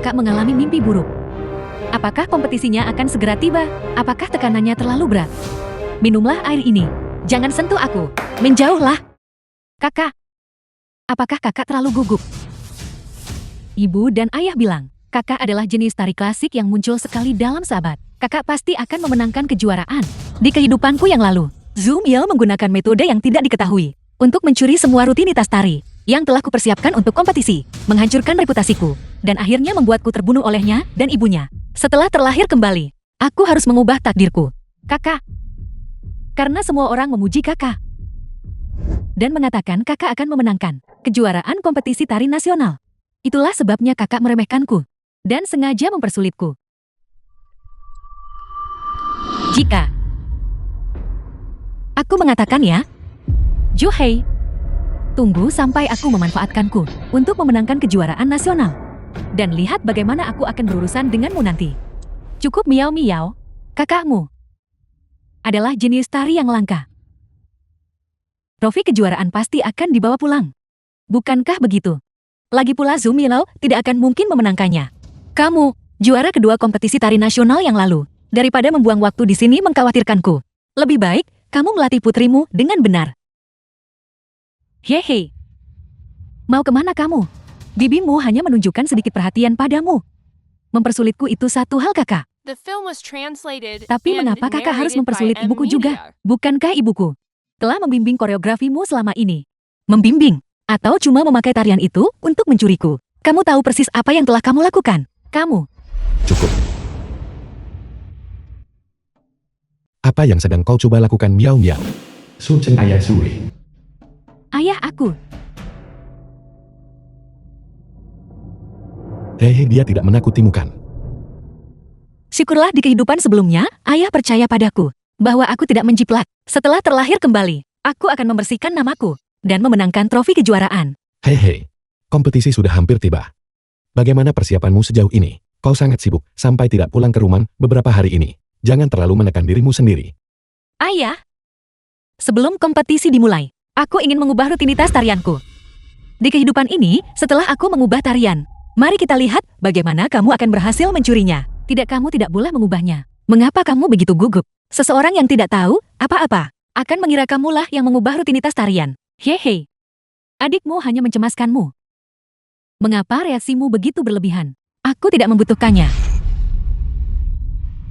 kakak mengalami mimpi buruk. Apakah kompetisinya akan segera tiba? Apakah tekanannya terlalu berat? Minumlah air ini. Jangan sentuh aku. Menjauhlah. Kakak. Apakah kakak terlalu gugup? Ibu dan ayah bilang, kakak adalah jenis tari klasik yang muncul sekali dalam sahabat. Kakak pasti akan memenangkan kejuaraan. Di kehidupanku yang lalu, Zhu Miao menggunakan metode yang tidak diketahui untuk mencuri semua rutinitas tari yang telah kupersiapkan untuk kompetisi, menghancurkan reputasiku, dan akhirnya membuatku terbunuh olehnya dan ibunya. Setelah terlahir kembali, aku harus mengubah takdirku. Kakak. Karena semua orang memuji kakak. Dan mengatakan kakak akan memenangkan kejuaraan kompetisi tari nasional. Itulah sebabnya kakak meremehkanku dan sengaja mempersulitku. Jika aku mengatakan ya, Zhu Hei, tunggu sampai aku memanfaatkanku untuk memenangkan kejuaraan nasional. Dan lihat bagaimana aku akan berurusan denganmu nanti. Cukup Miao Miao, kakakmu adalah jenius tari yang langka. Trofi kejuaraan pasti akan dibawa pulang. Bukankah begitu? Lagi pula Zhu Miao tidak akan mungkin memenangkannya. Kamu, juara kedua kompetisi tari nasional yang lalu. Daripada membuang waktu di sini mengkhawatirkanku, lebih baik kamu melatih putrimu dengan benar. Hehe. Mau kemana kamu? Bibimu hanya menunjukkan sedikit perhatian padamu. Mempersulitku itu satu hal kakak. Tapi mengapa kakak harus mempersulit ibuku juga? Bukankah ibuku telah membimbing koreografimu selama ini? Membimbing? Atau cuma memakai tarian itu untuk mencuriku? Kamu tahu persis apa yang telah kamu lakukan. Kamu. Cukup. Apa yang sedang kau coba lakukan, Miao Miao? Su Cheng ayah Sui. Ayah aku. Hehe, dia tidak menakutimu kan? Syukurlah di kehidupan sebelumnya, ayah percaya padaku bahwa aku tidak menjiplak. Setelah terlahir kembali, aku akan membersihkan namaku dan memenangkan trofi kejuaraan. Hehe, kompetisi sudah hampir tiba. Bagaimana persiapanmu sejauh ini? Kau sangat sibuk sampai tidak pulang ke rumah beberapa hari ini. Jangan terlalu menekan dirimu sendiri. Ayah, sebelum kompetisi dimulai, aku ingin mengubah rutinitas tarianku. Di kehidupan ini, setelah aku mengubah tarian, mari kita lihat bagaimana kamu akan berhasil mencurinya. Tidak, kamu tidak boleh mengubahnya. Mengapa kamu begitu gugup? Seseorang yang tidak tahu apa-apa akan mengira kamulah yang mengubah rutinitas tarian. Hehe. Adikmu hanya mencemaskanmu. Mengapa reaksimu begitu berlebihan? Aku tidak membutuhkannya.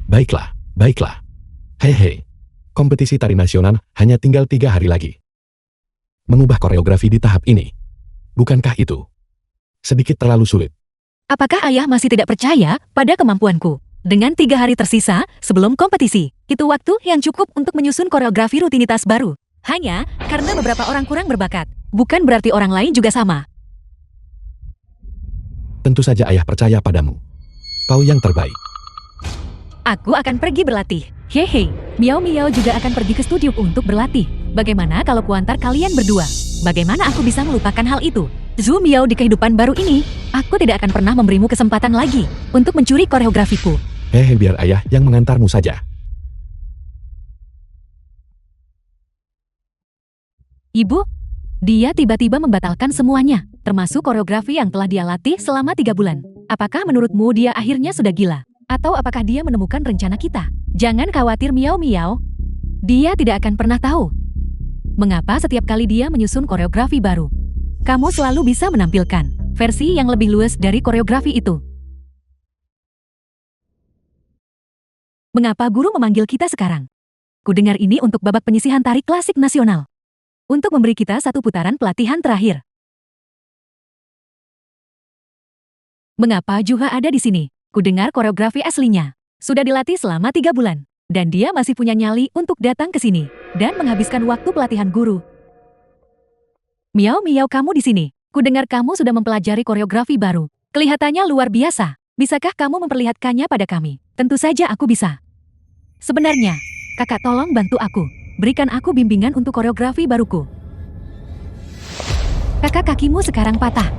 Baiklah, baiklah. Hehe. Kompetisi tari nasional hanya tinggal 3 hari lagi. Mengubah koreografi di tahap ini, bukankah itu sedikit terlalu sulit? Apakah ayah masih tidak percaya pada kemampuanku? Dengan 3 hari tersisa sebelum kompetisi, itu waktu yang cukup untuk menyusun koreografi rutinitas baru. Hanya karena beberapa orang kurang berbakat, bukan berarti orang lain juga sama. Tentu saja ayah percaya padamu. Kau yang terbaik. Aku akan pergi berlatih. Hehe, Miao Miao juga akan pergi ke studio untuk berlatih. Bagaimana kalau kuantar kalian berdua? Bagaimana aku bisa melupakan hal itu? Zhu Miao, di kehidupan baru ini, aku tidak akan pernah memberimu kesempatan lagi untuk mencuri koreografiku. Hehe, biar ayah yang mengantarmu saja. Ibu, dia tiba-tiba membatalkan semuanya, termasuk koreografi yang telah dia latih selama 3 bulan. Apakah menurutmu dia akhirnya sudah gila? Atau apakah dia menemukan rencana kita? Jangan khawatir Miao Miao. Dia tidak akan pernah tahu mengapa setiap kali dia menyusun koreografi baru, kamu selalu bisa menampilkan versi yang lebih luas dari koreografi itu. Mengapa guru memanggil kita sekarang? Kudengar ini untuk babak penyisihan tari klasik nasional. Untuk memberi kita satu putaran pelatihan terakhir. Mengapa Juha ada di sini? Kudengar koreografi aslinya sudah dilatih selama 3 bulan. Dan dia masih punya nyali untuk datang ke sini dan menghabiskan waktu pelatihan guru. Miao Miao, kamu di sini. Kudengar kamu sudah mempelajari koreografi baru. Kelihatannya luar biasa. Bisakah kamu memperlihatkannya pada kami? Tentu saja aku bisa. Sebenarnya, kakak tolong bantu aku. Berikan aku bimbingan untuk koreografi baruku. Kakak, kakimu sekarang patah.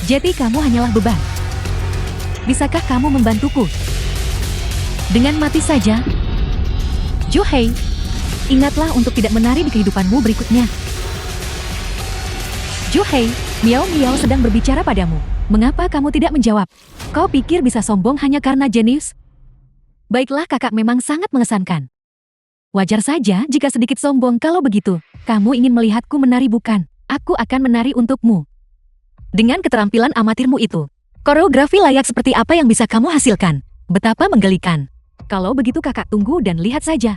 Jadi kamu hanyalah beban. Bisakah kamu membantuku? Dengan mati saja. Zhu Hei, ingatlah untuk tidak menari di kehidupanmu berikutnya. Zhu Hei, Miao Miao sedang berbicara padamu. Mengapa kamu tidak menjawab? Kau pikir bisa sombong hanya karena jenius? Baiklah, kakak memang sangat mengesankan. Wajar saja jika sedikit sombong. Kalau begitu, kamu ingin melihatku menari bukan? Aku akan menari untukmu. Dengan keterampilan amatirmu itu, koreografi layak seperti apa yang bisa kamu hasilkan? Betapa menggelikan. Kalau begitu kakak tunggu dan lihat saja.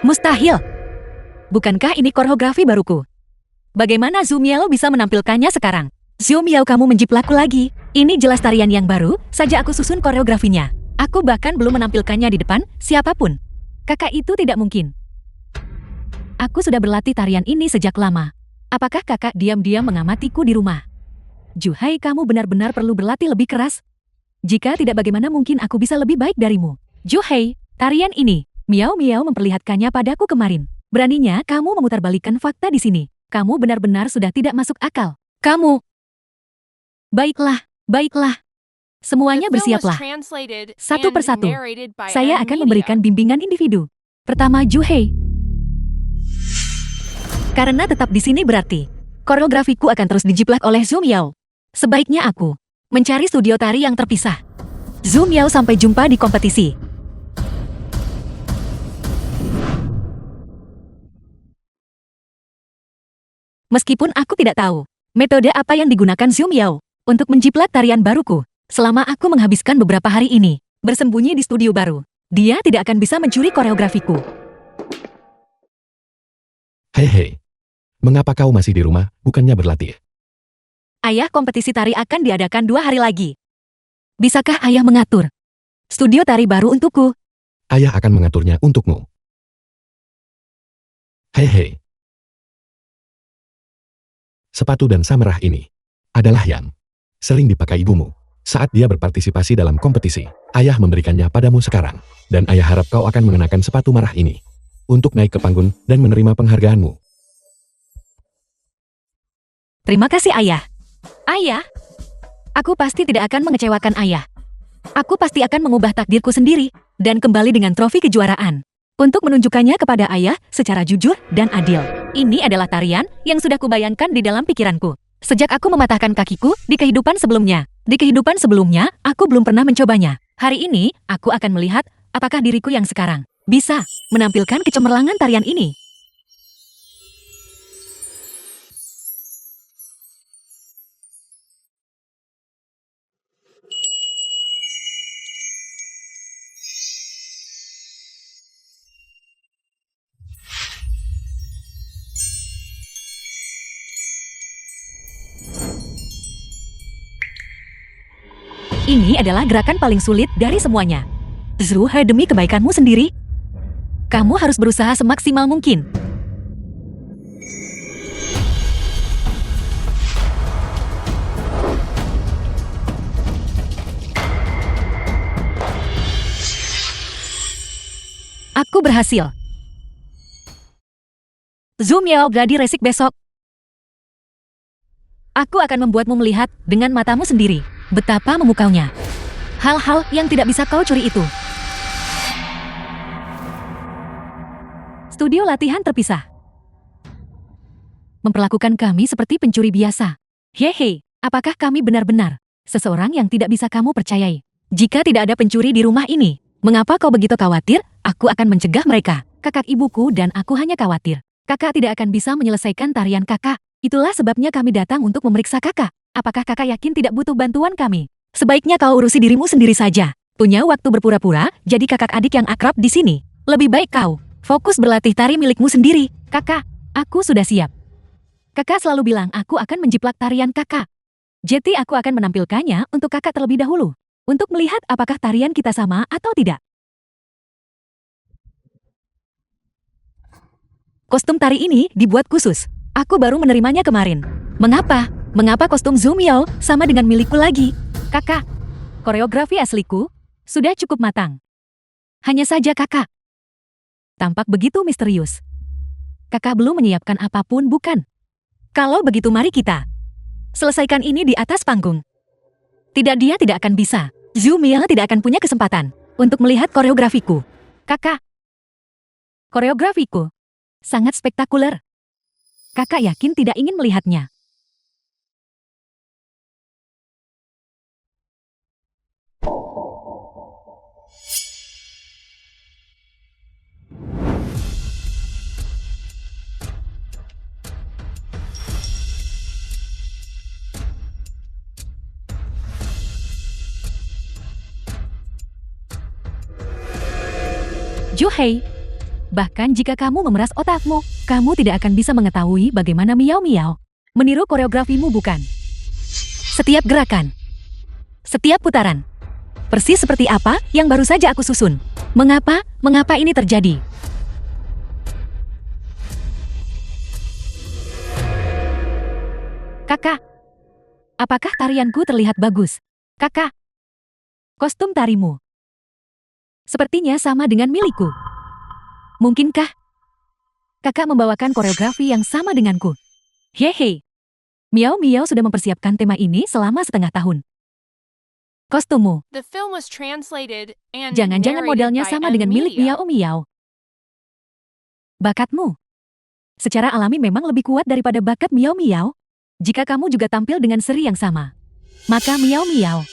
Mustahil. Bukankah ini koreografi baruku? Bagaimana Zhu Miao bisa menampilkannya sekarang? Zhu Miao, kamu menjiplakku lagi. Ini jelas tarian yang baru, saja aku susun koreografinya. Aku bahkan belum menampilkannya di depan siapapun. Kakak, itu tidak mungkin. Aku sudah berlatih tarian ini sejak lama. Apakah kakak diam-diam mengamatiku di rumah? Juhai, kamu benar-benar perlu berlatih lebih keras. Jika tidak, bagaimana mungkin aku bisa lebih baik darimu? Juhai, tarian ini, Miao Miao memperlihatkannya padaku kemarin. Beraninya kamu memutarbalikkan fakta di sini. Kamu benar-benar sudah tidak masuk akal. Kamu. Baiklah, baiklah. Semuanya bersiaplah. Satu persatu. Saya akan memberikan bimbingan individu. Pertama, Juhei. Karena tetap di sini berarti koreografiku akan terus dijiplak oleh Zhu Miao. Sebaiknya aku mencari studio tari yang terpisah. Zhu Miao, sampai jumpa di kompetisi. Meskipun aku tidak tahu metode apa yang digunakan Zhu Miao untuk menjiplak tarian baruku, selama aku menghabiskan beberapa hari ini bersembunyi di studio baru, dia tidak akan bisa mencuri koreografiku. Hei, mengapa kau masih di rumah, bukannya berlatih? Ayah, kompetisi tari akan diadakan 2 hari lagi. Bisakah ayah mengatur studio tari baru untukku? Ayah akan mengaturnya untukmu. Hei. Sepatu dan samerah ini adalah yang sering dipakai ibumu saat dia berpartisipasi dalam kompetisi. Ayah memberikannya padamu sekarang, dan ayah harap kau akan mengenakan sepatu merah ini untuk naik ke panggung dan menerima penghargaanmu. Terima kasih, ayah. Ayah, aku pasti tidak akan mengecewakan ayah. Aku pasti akan mengubah takdirku sendiri dan kembali dengan trofi kejuaraan untuk menunjukkannya kepada ayah secara jujur dan adil. Ini adalah tarian yang sudah kubayangkan di dalam pikiranku sejak aku mematahkan kakiku di kehidupan sebelumnya. Di kehidupan sebelumnya, aku belum pernah mencobanya. Hari ini, aku akan melihat apakah diriku yang sekarang bisa menampilkan kecemerlangan tarian ini. Ini adalah gerakan paling sulit dari semuanya. Zhu He, demi kebaikanmu sendiri, kamu harus berusaha semaksimal mungkin. Aku berhasil. Zhu Miao, gladi resik besok. Aku akan membuatmu melihat dengan matamu sendiri betapa memukaunya hal-hal yang tidak bisa kau curi itu. Studio latihan terpisah memperlakukan kami seperti pencuri biasa. Hehe, apakah kami benar-benar seseorang yang tidak bisa kamu percayai? Jika tidak ada pencuri di rumah ini, mengapa kau begitu khawatir? Aku akan mencegah mereka. Kakak ibuku dan aku hanya khawatir kakak tidak akan bisa menyelesaikan tarian kakak. Itulah sebabnya kami datang untuk memeriksa kakak. Apakah kakak yakin tidak butuh bantuan kami? Sebaiknya kau urusi dirimu sendiri saja. Punya waktu berpura-pura jadi kakak adik yang akrab di sini. Lebih baik kau fokus berlatih tari milikmu sendiri. Kakak, aku sudah siap. Kakak selalu bilang aku akan menjiplak tarian kakak. Jadi aku akan menampilkannya untuk kakak terlebih dahulu. Untuk melihat apakah tarian kita sama atau tidak. Kostum tari ini dibuat khusus. Aku baru menerimanya kemarin. Mengapa? Mengapa kostum Zhu Miao sama dengan milikku lagi? Kakak, koreografi asliku sudah cukup matang. Hanya saja kakak tampak begitu misterius. Kakak belum menyiapkan apapun, bukan? Kalau begitu mari kita selesaikan ini di atas panggung. Tidak, dia tidak akan bisa. Zhu Miao tidak akan punya kesempatan untuk melihat koreografiku. Kakak, koreografiku sangat spektakuler. Kakak yakin tidak ingin melihatnya? Juhei, bahkan jika kamu memeras otakmu, kamu tidak akan bisa mengetahui bagaimana Miao Miao meniru koreografimu, bukan? Setiap gerakan, setiap putaran, persis seperti apa yang baru saja aku susun. Mengapa ini terjadi? Kakak, apakah tarianku terlihat bagus? Kakak, kostum tarimu sepertinya sama dengan milikku. Mungkinkah kakak membawakan koreografi yang sama denganku? Hehe, Miao Miao sudah mempersiapkan tema ini selama setengah tahun. Kostummu, The film was translated and jangan-jangan narrated modelnya by sama dengan milik Emilia. Miao Miao. Bakatmu secara alami memang lebih kuat daripada bakat Miao Miao. Jika kamu juga tampil dengan seri yang sama, maka Miao Miao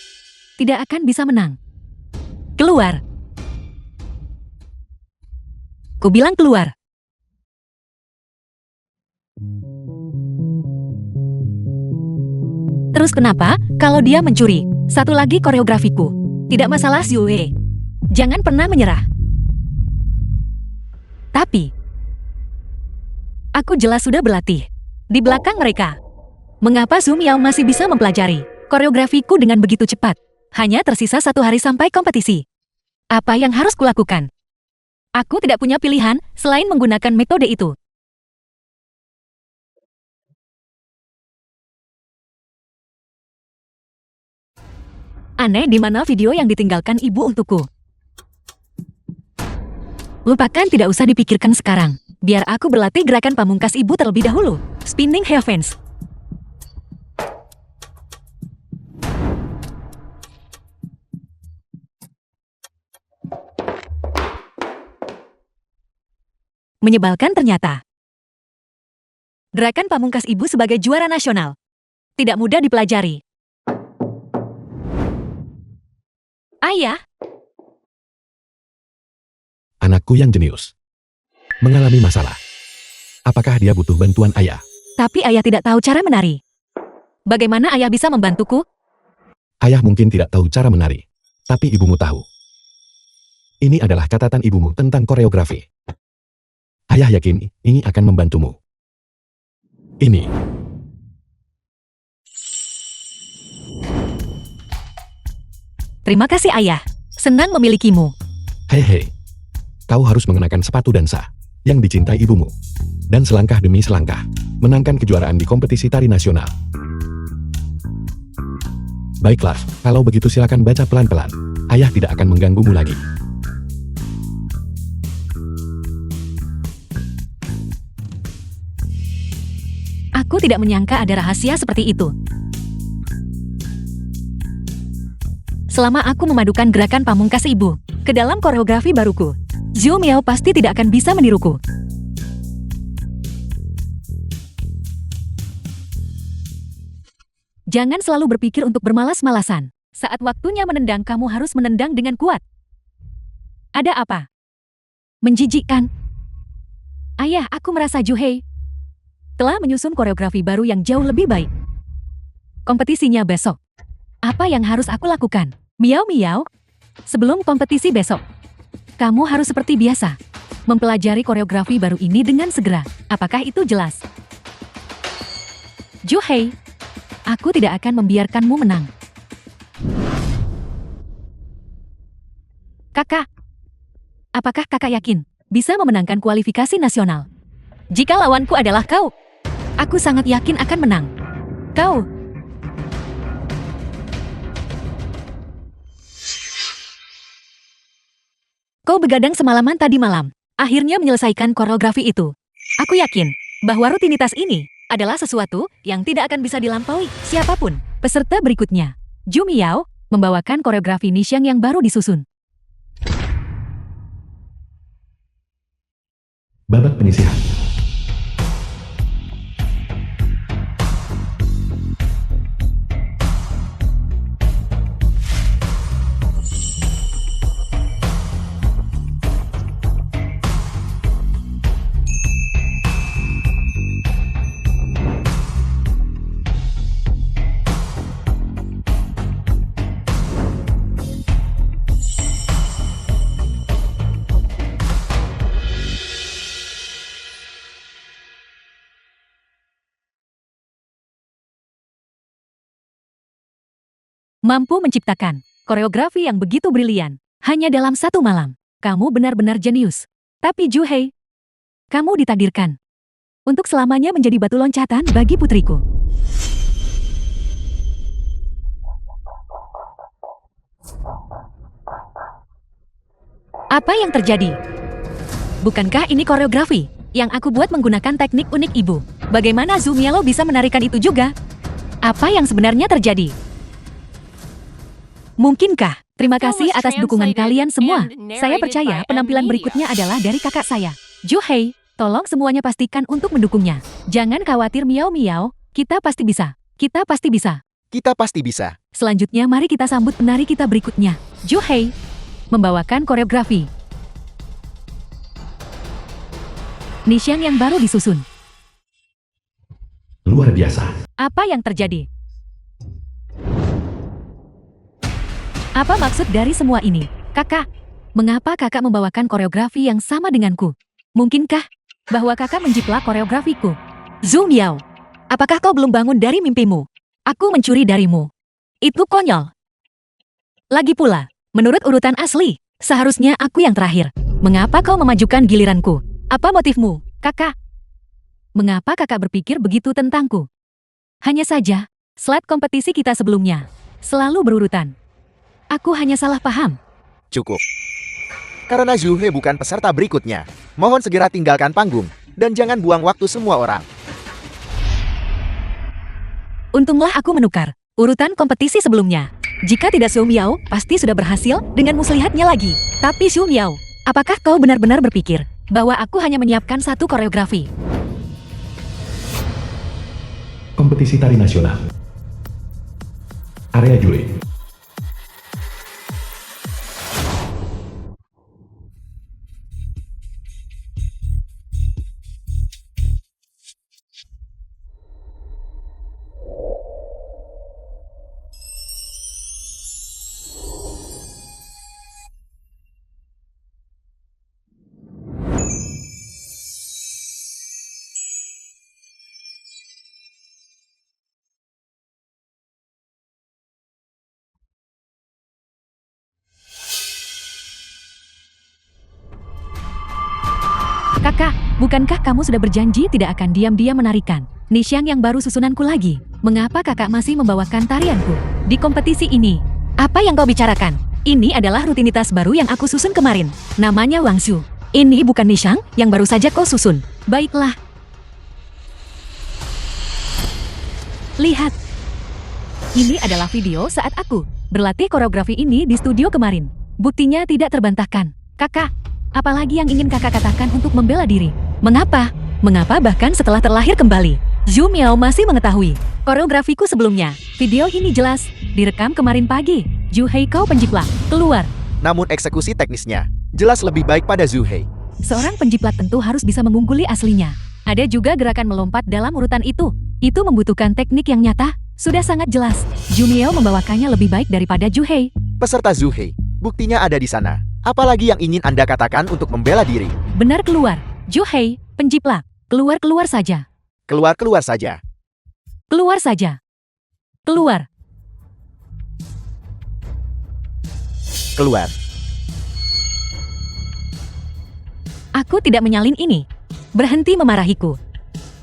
tidak akan bisa menang. Keluar! Kubilang keluar! Terus kenapa kalau dia mencuri satu lagi koreografiku? Tidak masalah, Zhue. Jangan pernah menyerah. Tapi aku jelas sudah berlatih di belakang mereka. Mengapa Zhu Miao masih bisa mempelajari koreografiku dengan begitu cepat? Hanya tersisa 1 hari sampai kompetisi. Apa yang harus kulakukan? Aku tidak punya pilihan selain menggunakan metode itu. Aneh di mana video yang ditinggalkan ibu untukku. Lupakan, tidak usah dipikirkan sekarang. Biar aku berlatih gerakan pamungkas ibu terlebih dahulu. Spinning Heavens. Menyebalkan ternyata. Gerakan pamungkas ibu sebagai juara nasional tidak mudah dipelajari. Ayah, Anakku yang jenius. Mengalami masalah. Apakah dia butuh bantuan ayah? tapi ayah tidak tahu cara menari. Bagaimana ayah bisa membantuku? Ayah mungkin tidak tahu cara menari. Tapi ibumu tahu. Ini adalah catatan ibumu tentang koreografi. Ayah yakin ini akan membantumu. Ini. Terima kasih ayah. Senang memilikimu. Hehe. Kau harus mengenakan sepatu dansa yang dicintai ibumu. Dan selangkah demi selangkah, menangkan kejuaraan di kompetisi tari nasional. Baiklah, kalau begitu silakan baca pelan-pelan. Ayah tidak akan mengganggumu lagi. Aku tidak menyangka ada rahasia seperti itu. Selama aku memadukan gerakan pamungkas ibu ke dalam koreografi baruku, Zhu Miao pasti tidak akan bisa meniruku. Jangan selalu berpikir untuk bermalas-malasan. Saat waktunya menendang, kamu harus menendang dengan kuat. Ada apa? Menjijikkan. Ayah, aku merasa Juhei telah menyusun koreografi baru yang jauh lebih baik. Kompetisinya besok. Apa yang harus aku lakukan? Miao Miao, sebelum kompetisi besok, kamu harus seperti biasa mempelajari koreografi baru ini dengan segera. Apakah itu jelas? Juhei, aku tidak akan membiarkanmu menang. Kakak, apakah kakak yakin bisa memenangkan kualifikasi nasional? Jika lawanku adalah kau, aku sangat yakin akan menang. Kau. Kau begadang semalaman tadi malam, akhirnya menyelesaikan koreografi itu. Aku yakin bahwa rutinitas ini adalah sesuatu yang tidak akan bisa dilampaui siapapun. Peserta berikutnya, Zhu Miao, membawakan koreografi Nixiang yang baru disusun. Babak penyisihan. Mampu menciptakan koreografi yang begitu brilian hanya dalam satu malam. Kamu benar-benar jenius. Tapi Zhu Hei, kamu ditakdirkan untuk selamanya menjadi batu loncatan bagi putriku. Apa yang terjadi? Bukankah ini koreografi yang aku buat menggunakan teknik unik ibu? Bagaimana Zhu Miao bisa menarikan itu juga? Apa yang sebenarnya terjadi? Mungkinkah? Terima kasih atas dukungan kalian semua. Saya percaya penampilan berikutnya adalah dari kakak saya. Zhu Hei, tolong semuanya pastikan untuk mendukungnya. Jangan khawatir Miao Miao, kita pasti bisa. Kita pasti bisa. Kita pasti bisa. Selanjutnya mari kita sambut penari kita berikutnya. Zhu Hei, membawakan koreografi Nixiang yang baru disusun. Luar biasa. Apa yang terjadi? Apa maksud dari semua ini? Kakak, mengapa kakak membawakan koreografi yang sama denganku? Mungkinkah bahwa kakak menjiplak koreografiku? Zhu Miao, apakah kau belum bangun dari mimpimu? Aku mencuri darimu. Itu konyol. Lagi pula, menurut urutan asli, seharusnya aku yang terakhir. Mengapa kau memajukan giliranku? Apa motifmu, kakak? Mengapa kakak berpikir begitu tentangku? Hanya saja, slide kompetisi kita sebelumnya selalu berurutan. Aku hanya salah paham. Cukup. Karena Zhu Hei bukan peserta berikutnya, mohon segera tinggalkan panggung, dan jangan buang waktu semua orang. Untunglah aku menukar urutan kompetisi sebelumnya. Jika tidak Zhu Miao, pasti sudah berhasil dengan muslihatnya lagi. Tapi Zhu Miao, apakah kau benar-benar berpikir bahwa aku hanya menyiapkan satu koreografi? Kompetisi tari nasional. Area juri. Kakak, bukankah kamu sudah berjanji tidak akan diam-diam menarikan Nixiang yang baru susunanku lagi? Mengapa kakak masih membawakan tarianku di kompetisi ini? Apa yang kau bicarakan? Ini adalah rutinitas baru yang aku susun kemarin. Namanya Wang Shu. Ini bukan Nixiang yang baru saja kau susun. Baiklah. Lihat. Ini adalah video saat aku berlatih koreografi ini di studio kemarin. Buktinya tidak terbantahkan. Kakak, apalagi yang ingin kakak katakan untuk membela diri? Mengapa? Mengapa bahkan setelah terlahir kembali, Zhu Miao masih mengetahui koreografiku sebelumnya? Video ini jelas direkam kemarin pagi. Zhu Hei, kau penjiplak, keluar. Namun eksekusi teknisnya jelas lebih baik pada Zhu Hei. Seorang penjiplak tentu harus bisa mengungguli aslinya. Ada juga gerakan melompat dalam urutan itu. Itu membutuhkan teknik yang nyata. Sudah sangat jelas, Zhu Miao membawakannya lebih baik daripada Zhu Hei. Peserta Zhu Hei, buktinya ada di sana. Apalagi yang ingin Anda katakan untuk membela diri? Benar, keluar. Zhu Hei, penjiplak. Keluar saja. Keluar saja. Keluar saja. Keluar. Keluar. Aku tidak menyalin ini. Berhenti memarahiku.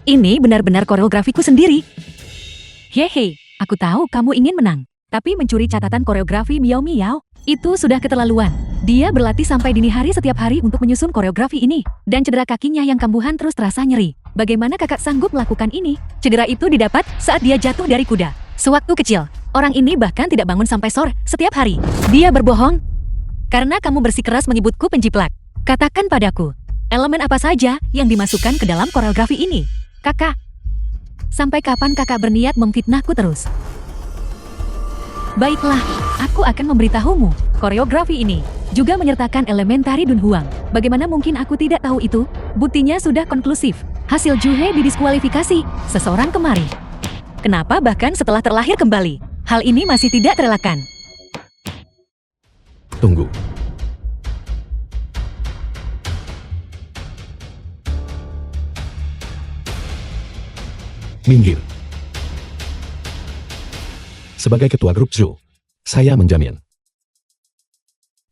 Ini benar-benar koreografiku sendiri. Hehe, aku tahu kamu ingin menang. Tapi mencuri catatan koreografi Miao Miao, itu sudah keterlaluan. Dia berlatih sampai dini hari setiap hari untuk menyusun koreografi ini. Dan cedera kakinya yang kambuhan terus terasa nyeri. Bagaimana kakak sanggup melakukan ini? Cedera itu didapat saat dia jatuh dari kuda. Sewaktu kecil, orang ini bahkan tidak bangun sampai sore setiap hari. Dia berbohong. Karena kamu bersikeras menyebutku penjiplak. Katakan padaku, elemen apa saja yang dimasukkan ke dalam koreografi ini? Kakak, sampai kapan kakak berniat memfitnahku terus? Baiklah, aku akan memberitahumu. Koreografi ini juga menyertakan elemen tari Dunhuang. Bagaimana mungkin aku tidak tahu itu? Buktinya sudah konklusif. Hasil Juhe didiskualifikasi. Seseorang kemari. Kenapa bahkan setelah terlahir kembali? Hal ini masih tidak terelakkan. Tunggu. Minggir. Sebagai ketua grup Zhu, saya menjamin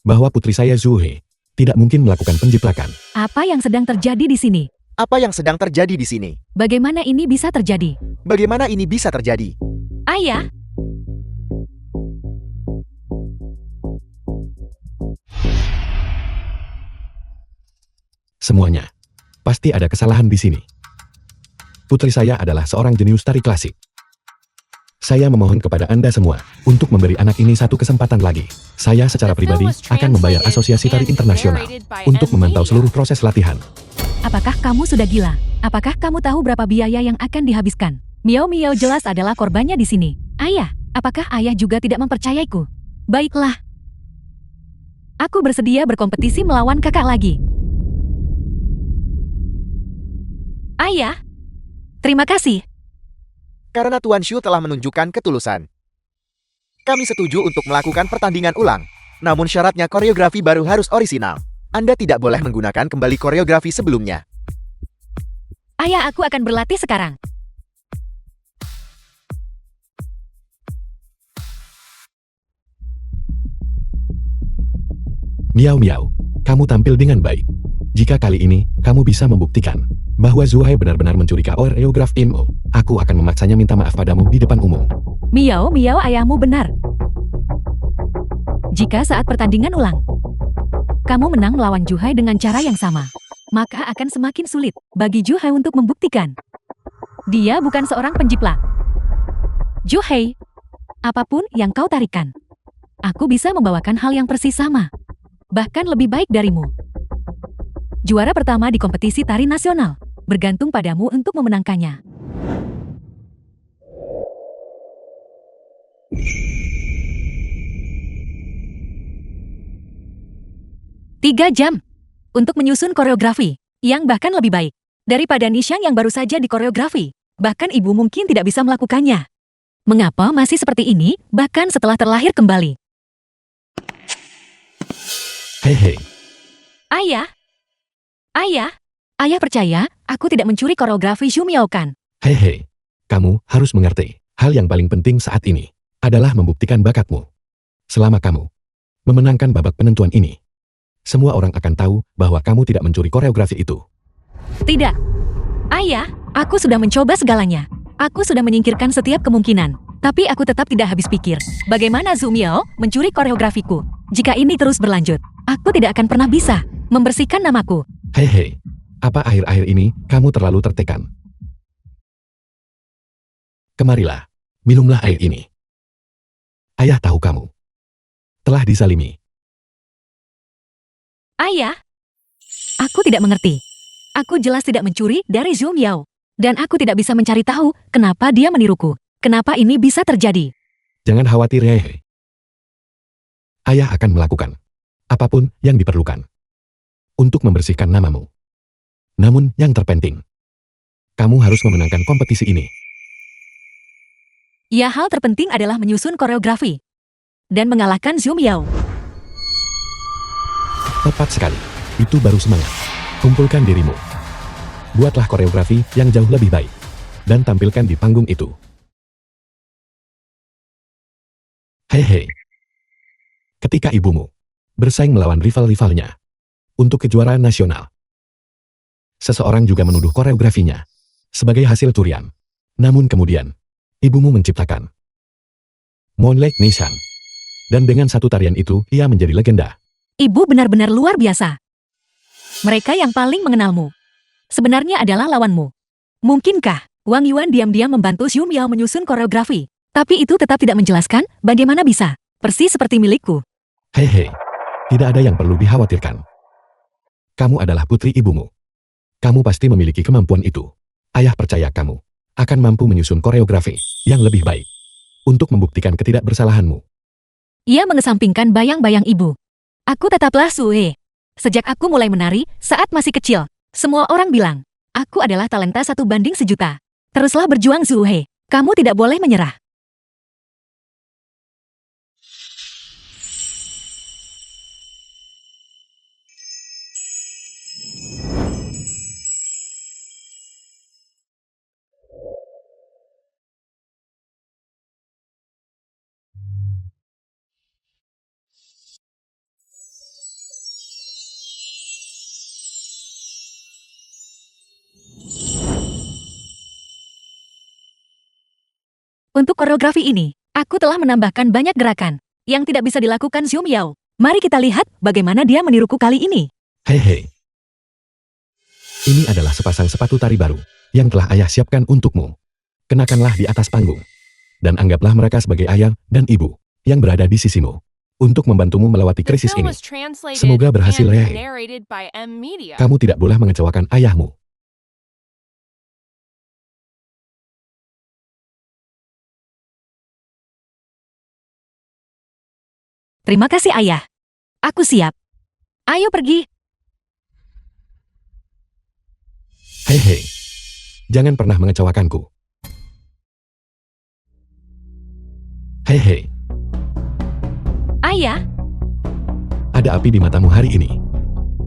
bahwa putri saya Zhu He tidak mungkin melakukan penjiplakan. Apa yang sedang terjadi di sini? Apa yang sedang terjadi di sini? Bagaimana ini bisa terjadi? Bagaimana ini bisa terjadi? Ayah, Semuanya pasti ada kesalahan di sini. Putri saya adalah seorang jenius tari klasik. Saya memohon kepada Anda semua untuk memberi anak ini satu kesempatan lagi. Saya secara pribadi akan membayar Asosiasi Tari Internasional untuk memantau seluruh proses latihan. apakah kamu sudah gila? Apakah kamu tahu berapa biaya yang akan dihabiskan? Miao Miao jelas adalah korbannya di sini. Ayah, apakah ayah juga tidak mempercayaiku? Baiklah. Aku bersedia berkompetisi melawan kakak lagi. Ayah, terima kasih. Karena Tuan Shu telah menunjukkan ketulusan. Kami setuju untuk melakukan pertandingan ulang. Namun syaratnya koreografi baru harus orisinal. Anda tidak boleh menggunakan kembali koreografi sebelumnya. Ayah, aku akan berlatih sekarang. Miao Miao, kamu tampil dengan baik. Jika kali ini kamu bisa membuktikan bahwa Zhu Hai benar-benar mencuri koreografi Imo, aku akan memaksanya minta maaf padamu di depan umum. Miao Miao, ayahmu benar. Jika saat pertandingan ulang, kamu menang melawan Zhu Hai dengan cara yang sama, maka akan semakin sulit bagi Zhu Hai untuk membuktikan. Dia bukan seorang penjiplak. Zhu Hai, apapun yang kau tarikan, aku bisa membawakan hal yang persis sama, bahkan lebih baik darimu. Juara pertama di kompetisi tari nasional, bergantung padamu untuk memenangkannya. 3 jam untuk menyusun koreografi yang bahkan lebih baik daripada Nishang yang baru saja dikoreografi. Bahkan ibu mungkin tidak bisa melakukannya. Mengapa masih seperti ini bahkan setelah terlahir kembali? Hehe, Ayah, ayah percaya aku tidak mencuri koreografi Zhu Miao kan? hehe, kamu harus mengerti, hal yang paling penting saat ini adalah membuktikan bakatmu. Selama kamu memenangkan babak penentuan ini, semua orang akan tahu bahwa kamu tidak mencuri koreografi itu. Tidak. Ayah, aku sudah mencoba segalanya. Aku sudah menyingkirkan setiap kemungkinan. Tapi aku tetap tidak habis pikir. Bagaimana Zhu Miao mencuri koreografiku? Jika ini terus berlanjut, aku tidak akan pernah bisa membersihkan namaku. Hehe, apa akhir-akhir ini kamu terlalu tertekan? Kemarilah, minumlah air ini. Ayah tahu kamu telah disalimi. Ayah, aku tidak mengerti. Aku jelas tidak mencuri dari Zhu Miao. Dan aku tidak bisa mencari tahu kenapa dia meniruku. Kenapa ini bisa terjadi? Jangan khawatir, hehe. Ayah akan melakukan apapun yang diperlukan untuk membersihkan namamu. Namun yang terpenting, kamu harus memenangkan kompetisi ini. Ya, hal terpenting adalah menyusun koreografi dan mengalahkan Zhu Miao. Tepat sekali, itu baru semangat. Kumpulkan dirimu. Buatlah koreografi yang jauh lebih baik dan tampilkan di panggung itu. Hehe. Ketika ibumu bersaing melawan rival-rivalnya untuk kejuaraan nasional, seseorang juga menuduh koreografinya sebagai hasil curian. Namun kemudian, ibumu menciptakan Moonlight Nissan. Dan dengan satu tarian itu, ia menjadi legenda. Ibu benar-benar luar biasa. Mereka yang paling mengenalmu sebenarnya adalah lawanmu. Mungkinkah Wang Yuan diam-diam membantu Xu Miao menyusun koreografi? Tapi itu tetap tidak menjelaskan bagaimana bisa persis seperti milikku. Hei, tidak ada yang perlu dikhawatirkan. Kamu adalah putri ibumu. Kamu pasti memiliki kemampuan itu. Ayah percaya kamu akan mampu menyusun koreografi yang lebih baik untuk membuktikan ketidakbersalahanmu. Ia mengesampingkan bayang-bayang ibu. Aku tetaplah Sue. Sejak aku mulai menari saat masih kecil, semua orang bilang, aku adalah talenta 1:1.000.000. Teruslah berjuang Sue. Kamu tidak boleh menyerah. Untuk koreografi ini, aku telah menambahkan banyak gerakan yang tidak bisa dilakukan Xu Miao. Mari kita lihat bagaimana dia meniruku kali ini. Hei. Ini adalah sepasang sepatu tari baru yang telah ayah siapkan untukmu. Kenakanlah di atas panggung. Dan anggaplah mereka sebagai ayah dan ibu yang berada di sisimu untuk membantumu melewati The krisis film ini. was translated Semoga berhasil, and Rei. narrated by M Media. Kamu tidak boleh mengecewakan ayahmu. Terima kasih ayah. Aku siap. Ayo pergi. Hei. Jangan pernah mengecewakanku. Hei. Ayah, Ada api di matamu hari ini.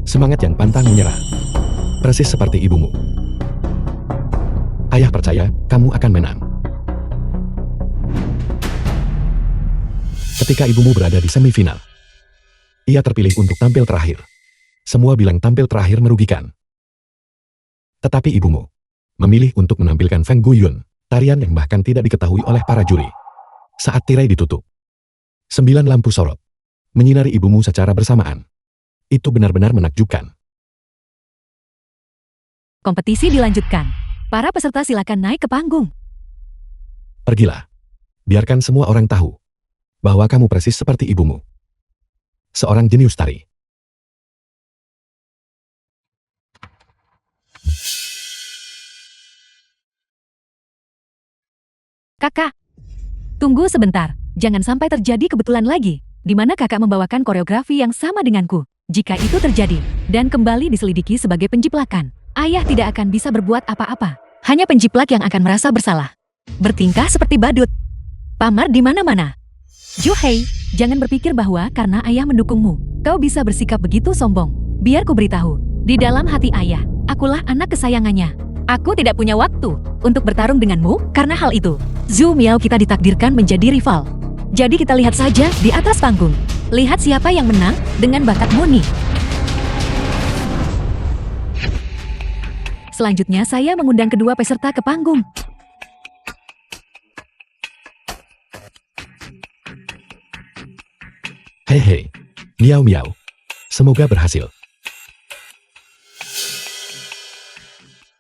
Semangat yang pantang menyerah. Persis seperti ibumu. Ayah percaya kamu akan menang. Ketika ibumu berada di semifinal, ia terpilih untuk tampil terakhir. Semua bilang tampil terakhir merugikan. Tetapi ibumu memilih untuk menampilkan Feng Guyun, tarian yang bahkan tidak diketahui oleh para juri. Saat tirai ditutup, 9 lampu sorot menyinari ibumu secara bersamaan. Itu benar-benar menakjubkan. kompetisi dilanjutkan. Para peserta silakan naik ke panggung. Pergilah. Biarkan semua orang tahu bahwa kamu persis seperti ibumu. Seorang jenius tari. Kakak, tunggu sebentar. Jangan sampai terjadi kebetulan lagi, di mana kakak membawakan koreografi yang sama denganku. Jika itu terjadi, dan kembali diselidiki sebagai penjiplakan, ayah tidak akan bisa berbuat apa-apa. Hanya penjiplak yang akan merasa bersalah. Bertingkah seperti badut. Pamar di mana-mana. Juhei, jangan berpikir bahwa karena ayah mendukungmu, kau bisa bersikap begitu sombong. Biar ku beritahu, di dalam hati ayah, akulah anak kesayangannya. Aku tidak punya waktu untuk bertarung denganmu karena hal itu. Zhu Miao kita ditakdirkan menjadi rival. Jadi kita lihat saja di atas panggung. Lihat siapa yang menang dengan bakat murni. Selanjutnya saya mengundang kedua peserta ke panggung. Hei. Miau. Semoga berhasil.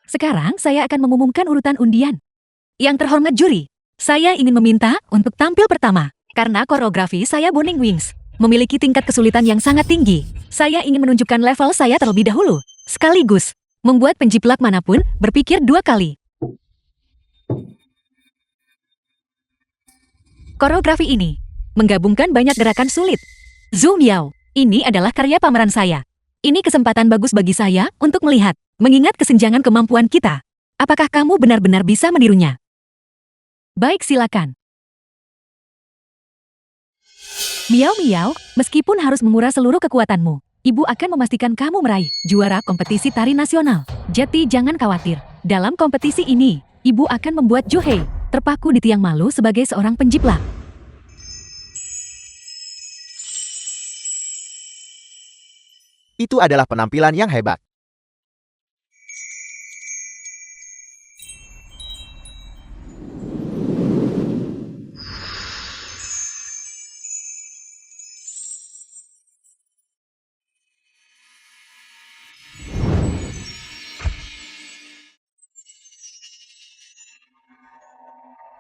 Sekarang saya akan mengumumkan urutan undian. Yang terhormat juri, saya ingin meminta untuk tampil pertama. Karena koreografi saya Burning Wings memiliki tingkat kesulitan yang sangat tinggi. Saya ingin menunjukkan level saya terlebih dahulu. Sekaligus, membuat penjiplak manapun berpikir 2 kali. Koreografi ini menggabungkan banyak gerakan sulit. Zhu Miao, ini adalah karya pameran saya. Ini kesempatan bagus bagi saya untuk melihat, mengingat kesenjangan kemampuan kita. Apakah kamu benar-benar bisa menirunya? Baik, silakan. Miao, meskipun harus menguras seluruh kekuatanmu, ibu akan memastikan kamu meraih juara kompetisi tari nasional. Jadi jangan khawatir. Dalam kompetisi ini, ibu akan membuat Juhei terpaku di tiang malu sebagai seorang penjiplak. Itu adalah penampilan yang hebat.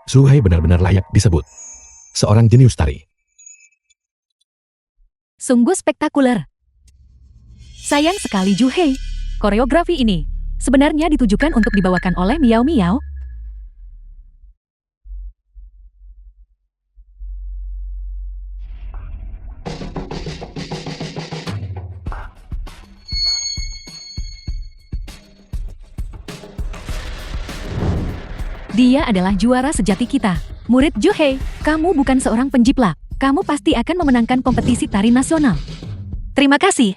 Zuhei benar-benar layak disebut seorang jenius tari. Sungguh spektakuler. Sayang sekali Juhei. Koreografi ini sebenarnya ditujukan untuk dibawakan oleh Miao Miao. Dia adalah juara sejati kita. Murid Juhei, kamu bukan seorang penjiplak. Kamu pasti akan memenangkan kompetisi tari nasional. Terima kasih.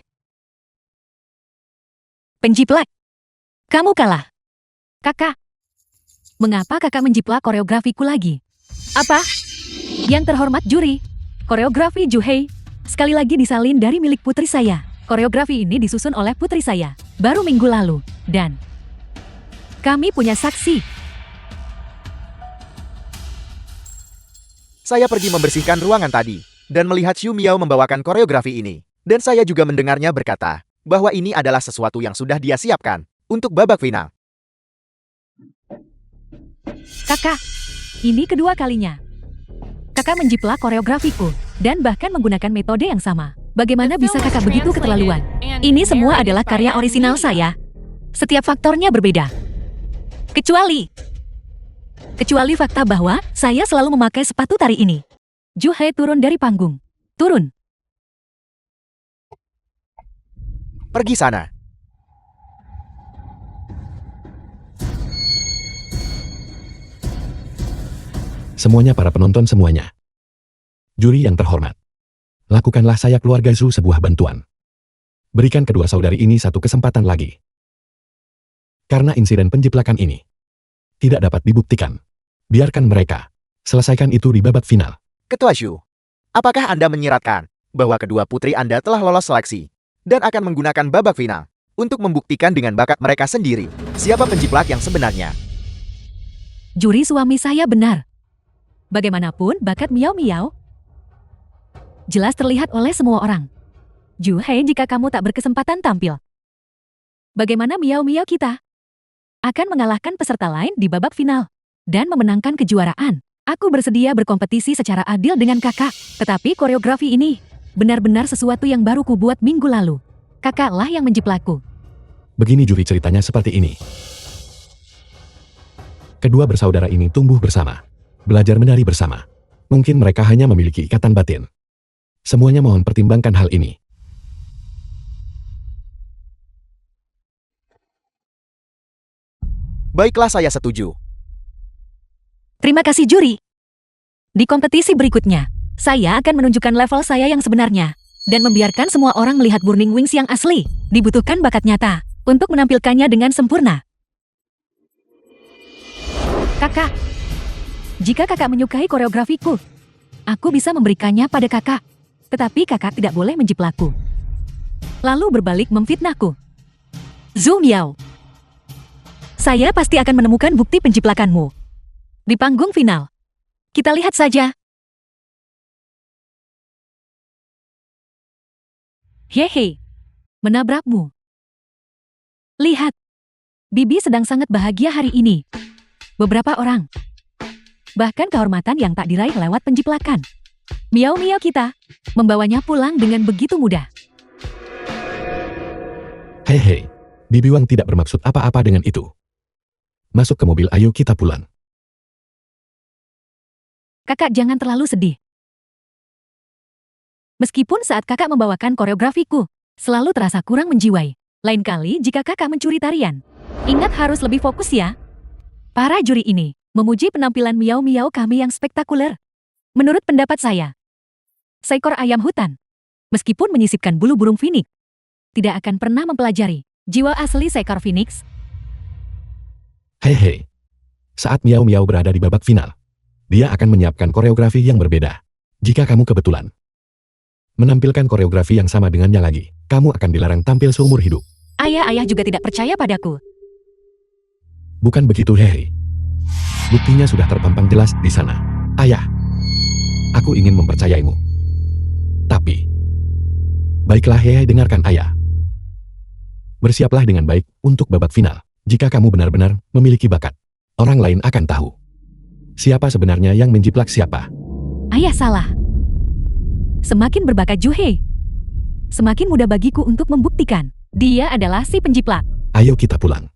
Penjiplak. Kamu kalah. Kakak. Mengapa kakak menjiplak koreografiku lagi? Apa? Yang terhormat juri. Koreografi Juhei sekali lagi disalin dari milik putri saya. Koreografi ini disusun oleh putri saya baru minggu lalu. Dan kami punya saksi. Saya pergi membersihkan ruangan tadi, dan melihat Xiu Miao membawakan koreografi ini. Dan saya juga mendengarnya berkata, bahwa ini adalah sesuatu yang sudah dia siapkan, untuk babak final. Kakak, ini kedua kalinya. Kakak menjiplak koreografiku, dan bahkan menggunakan metode yang sama. Bagaimana bisa kakak begitu keterlaluan? Ini semua adalah karya orisinal saya. Setiap faktornya berbeda. Kecuali fakta bahwa saya selalu memakai sepatu tari ini. Juhei turun dari panggung. Turun. Pergi sana. Semuanya para penonton semuanya. Juri yang terhormat. Lakukanlah saya keluarga Zhu sebuah bantuan. Berikan kedua saudari ini satu kesempatan lagi. Karena insiden penjiplakan ini tidak dapat dibuktikan. Biarkan mereka selesaikan itu di babak final. Ketua Xiu, apakah Anda menyiratkan bahwa kedua putri Anda telah lolos seleksi dan akan menggunakan babak final untuk membuktikan dengan bakat mereka sendiri siapa penjiplak yang sebenarnya? Juri suami saya benar. Bagaimanapun bakat Miao Miao jelas terlihat oleh semua orang. Juhei, jika kamu tak berkesempatan tampil, bagaimana Miao Miao kita akan mengalahkan peserta lain di babak final dan memenangkan kejuaraan. Aku bersedia berkompetisi secara adil dengan kakak, tetapi koreografi ini benar-benar sesuatu yang baru kubuat minggu lalu. Kakaklah yang menjiplakku. Begini juri ceritanya seperti ini. Kedua bersaudara ini tumbuh bersama, belajar menari bersama. Mungkin mereka hanya memiliki ikatan batin. Semuanya mohon pertimbangkan hal ini. Baiklah, saya setuju. Terima kasih juri. Di kompetisi berikutnya, saya akan menunjukkan level saya yang sebenarnya dan membiarkan semua orang melihat Burning Wings yang asli. Dibutuhkan bakat nyata untuk menampilkannya dengan sempurna. Kakak, jika kakak menyukai koreografiku, aku bisa memberikannya pada kakak. Tetapi kakak tidak boleh menjiplakku, lalu berbalik memfitnahku. Zhu Miao, saya pasti akan menemukan bukti penjiplakanmu di panggung final. Kita lihat saja. Hehe, menabrakmu. Lihat, Bibi sedang sangat bahagia hari ini. Beberapa orang, bahkan kehormatan yang tak diraih lewat penjiplakan. Miao Miao kita membawanya pulang dengan begitu mudah. Hei, Bibi Wang tidak bermaksud apa-apa dengan itu. Masuk ke mobil, ayo kita pulang. Kakak jangan terlalu sedih. Meskipun saat kakak membawakan koreografiku, selalu terasa kurang menjiwai. Lain kali jika kakak mencuri tarian, ingat harus lebih fokus ya. Para juri ini memuji penampilan Miao Miao kami yang spektakuler. Menurut pendapat saya, seekor ayam hutan, meskipun menyisipkan bulu burung phoenix, tidak akan pernah mempelajari jiwa asli seekor phoenix. Hei, saat Miao Miao berada di babak final, dia akan menyiapkan koreografi yang berbeda. Jika kamu kebetulan menampilkan koreografi yang sama dengannya lagi, kamu akan dilarang tampil seumur hidup. Ayah juga tidak percaya padaku. Bukan begitu, hei. Buktinya sudah terpampang jelas di sana. Ayah, aku ingin mempercayaimu. Tapi, baiklah hei, dengarkan ayah. Bersiaplah dengan baik untuk babak final. Jika kamu benar-benar memiliki bakat, orang lain akan tahu Siapa sebenarnya yang menjiplak siapa? Ayah salah. Semakin berbakat Juhe, semakin mudah bagiku untuk membuktikan. Dia adalah si penjiplak. Ayo kita pulang.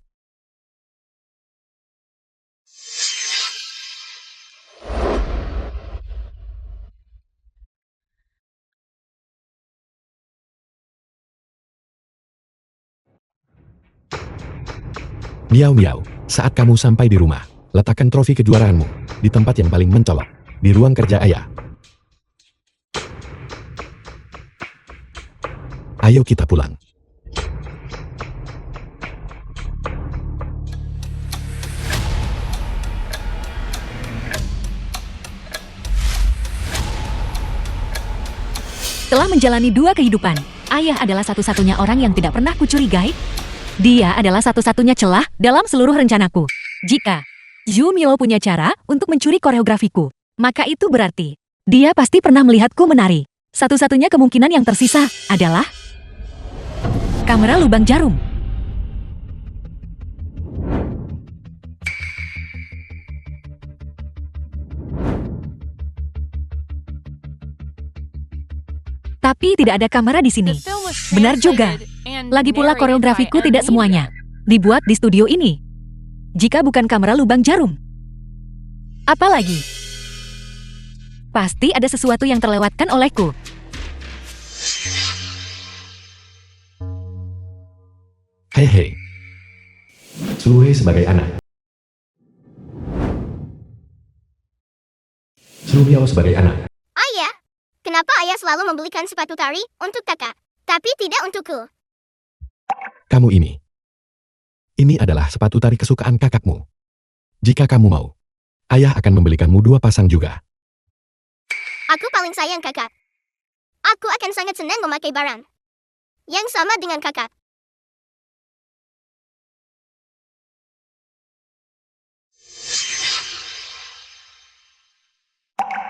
Miau miau, saat kamu sampai di rumah, letakkan trofi kejuaraanmu di tempat yang paling mencolok, di ruang kerja ayah. Ayo kita pulang. Setelah menjalani 2 kehidupan, ayah adalah satu-satunya orang yang tidak pernah kucurigai. Dia adalah satu-satunya celah dalam seluruh rencanaku. Jika Zhu Miao punya cara untuk mencuri koreografiku, maka itu berarti dia pasti pernah melihatku menari. Satu-satunya kemungkinan yang tersisa adalah kamera lubang jarum. Tapi tidak ada kamera di sini. The film was Benar juga. translated and Lagi pula narrated koreografiku by tidak semuanya dibuat di studio ini. Jika bukan kamera lubang jarum. Apalagi? Pasti ada sesuatu yang terlewatkan olehku. Hehe. Suhe sebagai anak. Zhu Miao sebagai anak. Ayah, kenapa ayah selalu membelikan sepatu tari untuk kakak, tapi tidak untukku? Kamu ini. Ini adalah sepatu tari kesukaan kakakmu. Jika kamu mau, ayah akan membelikanmu 2 pasang juga. Aku paling sayang kakak. Aku akan sangat senang memakai barang yang sama dengan kakak.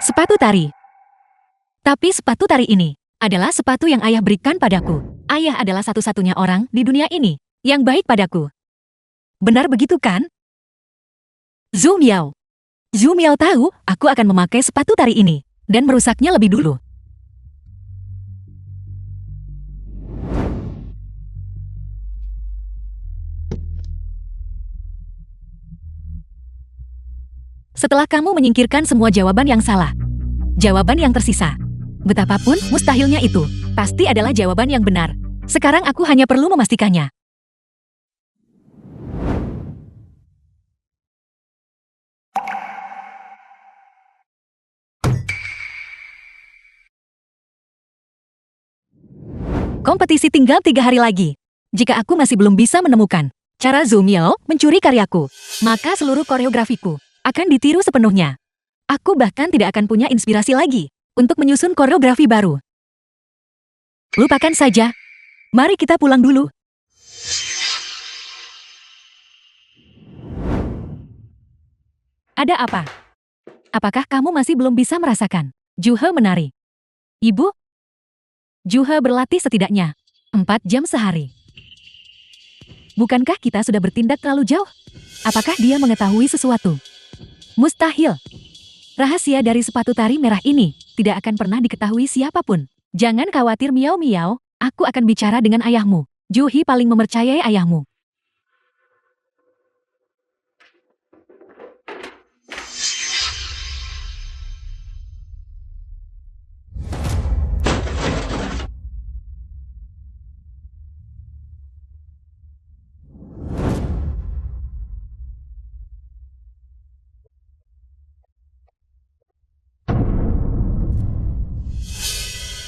Sepatu tari. Tapi sepatu tari ini adalah sepatu yang ayah berikan padaku. Ayah adalah satu-satunya orang di dunia ini yang baik padaku. Benar begitu kan? Zhu Miao. Zhu Miao tahu aku akan memakai sepatu tari ini dan merusaknya lebih dulu. Setelah kamu menyingkirkan semua jawaban yang salah, jawaban yang tersisa, betapapun mustahilnya itu, pasti adalah jawaban yang benar. Sekarang aku hanya perlu memastikannya. Kompetisi tinggal 3 hari lagi. Jika aku masih belum bisa menemukan cara Zhu Miao mencuri karyaku, maka seluruh koreografiku akan ditiru sepenuhnya. Aku bahkan tidak akan punya inspirasi lagi untuk menyusun koreografi baru. Lupakan saja. Mari kita pulang dulu. Ada apa? Apakah kamu masih belum bisa merasakan Juhe menari? Ibu? Juhe berlatih setidaknya 4 jam sehari. Bukankah kita sudah bertindak terlalu jauh? Apakah dia mengetahui sesuatu? Mustahil. Rahasia dari sepatu tari merah ini tidak akan pernah diketahui siapapun. Jangan khawatir Miao Miao, aku akan bicara dengan ayahmu. Juhi paling mempercayai ayahmu.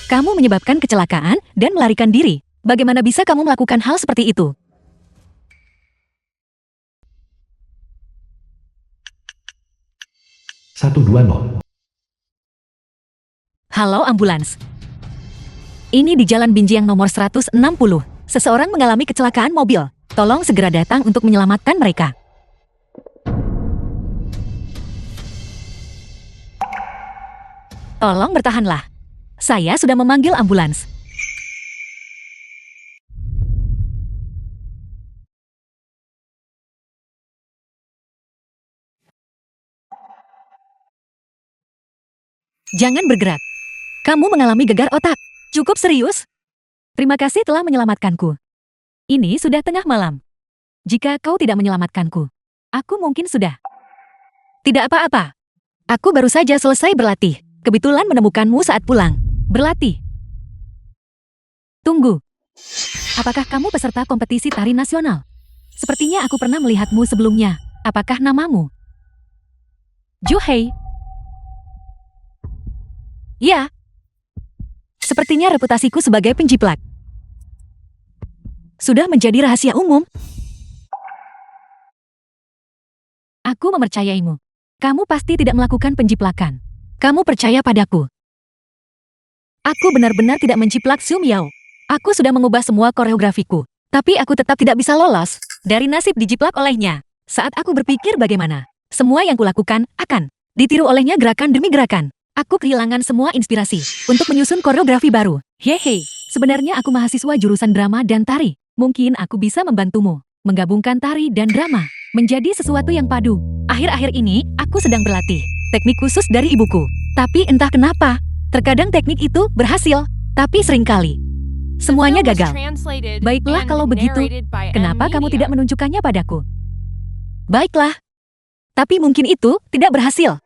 Kamu menyebabkan kecelakaan dan melarikan diri. Bagaimana bisa kamu melakukan hal seperti itu? Satu dua nol. Halo ambulans. Ini di Jalan Binjiang nomor 160. Seseorang mengalami kecelakaan mobil. Tolong segera datang untuk menyelamatkan mereka. Tolong bertahanlah. Saya sudah memanggil ambulans. Jangan bergerak. Kamu mengalami gegar otak. Cukup serius? Terima kasih telah menyelamatkanku. Ini sudah tengah malam. Jika kau tidak menyelamatkanku, aku mungkin sudah. Tidak apa-apa. Aku baru saja selesai berlatih. Kebetulan menemukanmu saat pulang. Berlatih. Tunggu. Apakah kamu peserta kompetisi tari nasional? Sepertinya aku pernah melihatmu sebelumnya. Apakah namamu Juhei? Ya. Sepertinya reputasiku sebagai penjiplak sudah menjadi rahasia umum. Aku mempercayaimu. Kamu pasti tidak melakukan penjiplakan. Kamu percaya padaku. Aku benar-benar tidak menjiplak Zhu Miao. Aku sudah mengubah semua koreografiku. Tapi aku tetap tidak bisa lolos dari nasib dijiplak olehnya. Saat aku berpikir bagaimana semua yang kulakukan akan ditiru olehnya gerakan demi gerakan. Aku kehilangan semua inspirasi untuk menyusun koreografi baru. Hehe, sebenarnya aku mahasiswa jurusan drama dan tari. Mungkin aku bisa membantumu menggabungkan tari dan drama menjadi sesuatu yang padu. Akhir-akhir ini, aku sedang berlatih teknik khusus dari ibuku. Tapi entah kenapa, terkadang teknik itu berhasil, tapi seringkali semuanya gagal. Baiklah kalau begitu, kenapa kamu tidak menunjukkannya padaku? Baiklah, tapi mungkin itu tidak berhasil.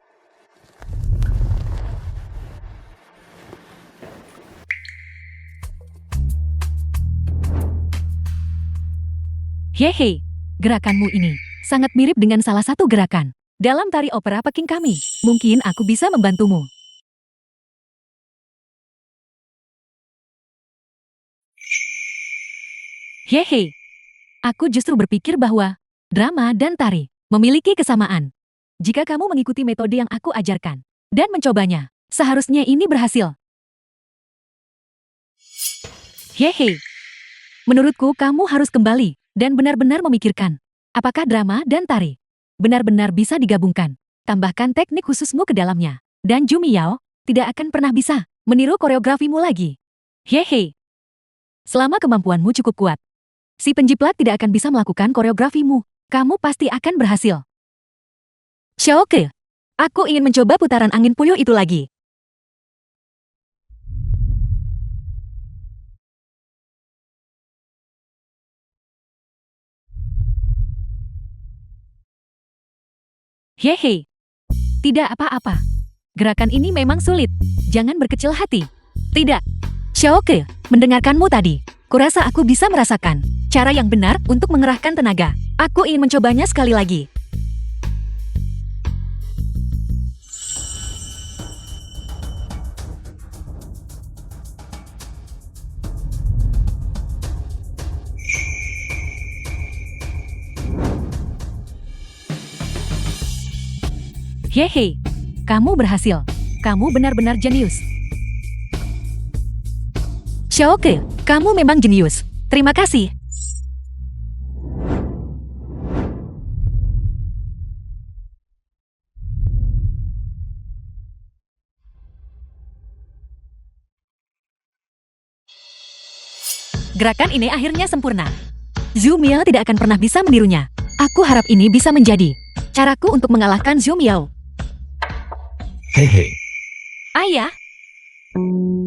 Hehe, gerakanmu ini sangat mirip dengan salah satu gerakan dalam tari opera Peking kami. Mungkin aku bisa membantumu. Hehe, aku justru berpikir bahwa drama dan tari memiliki kesamaan. Jika kamu mengikuti metode yang aku ajarkan dan mencobanya, seharusnya ini berhasil. Hehe, menurutku kamu harus kembali dan benar-benar memikirkan, apakah drama dan tari benar-benar bisa digabungkan. Tambahkan teknik khususmu ke dalamnya, dan Zhu Miao tidak akan pernah bisa meniru koreografimu lagi. Hehe. Selama kemampuanmu cukup kuat, si penjiplak tidak akan bisa melakukan koreografimu. Kamu pasti akan berhasil. Xiaoke, aku ingin mencoba putaran angin puyuh itu lagi. Hehe. Tidak apa-apa. Gerakan ini memang sulit. Jangan berkecil hati. Tidak. Xiaoke, mendengarkanmu tadi. Kurasa aku bisa merasakan cara yang benar untuk mengerahkan tenaga. Aku ingin mencobanya sekali lagi. Hehe, kamu berhasil. Kamu benar-benar jenius. Xiaoke, kamu memang jenius. Terima kasih. Gerakan ini akhirnya sempurna. Zhu Miao tidak akan pernah bisa menirunya. Aku harap ini bisa menjadi caraku untuk mengalahkan Zhu Miao. Hehe, Ayah,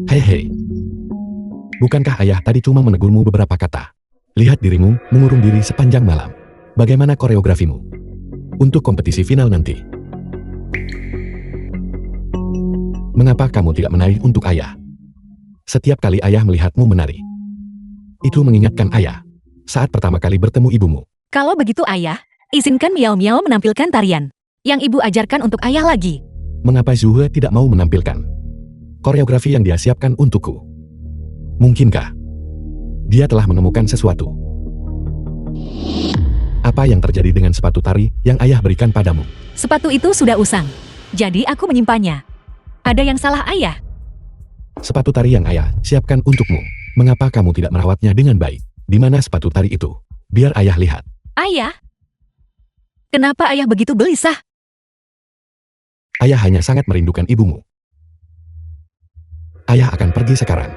hehe. Bukankah ayah tadi cuma menegurmu beberapa kata? Lihat dirimu mengurung diri sepanjang malam. Bagaimana koreografimu untuk kompetisi final nanti? Mengapa kamu tidak menari untuk ayah? Setiap kali ayah melihatmu menari, itu mengingatkan ayah saat pertama kali bertemu ibumu. kalau begitu ayah, izinkan Miao Miao menampilkan tarian yang ibu ajarkan untuk ayah lagi. Mengapa Zhuhe tidak mau menampilkan koreografi yang dia siapkan untukku? Mungkinkah dia telah menemukan sesuatu? Apa yang terjadi dengan sepatu tari yang ayah berikan padamu? Sepatu itu sudah usang, jadi aku menyimpannya. Ada yang salah ayah? Sepatu tari yang ayah siapkan untukmu. Mengapa kamu tidak merawatnya dengan baik? Di mana sepatu tari itu? Biar ayah lihat. Ayah? Kenapa ayah begitu gelisah? Ayah hanya sangat merindukan ibumu. Ayah akan pergi sekarang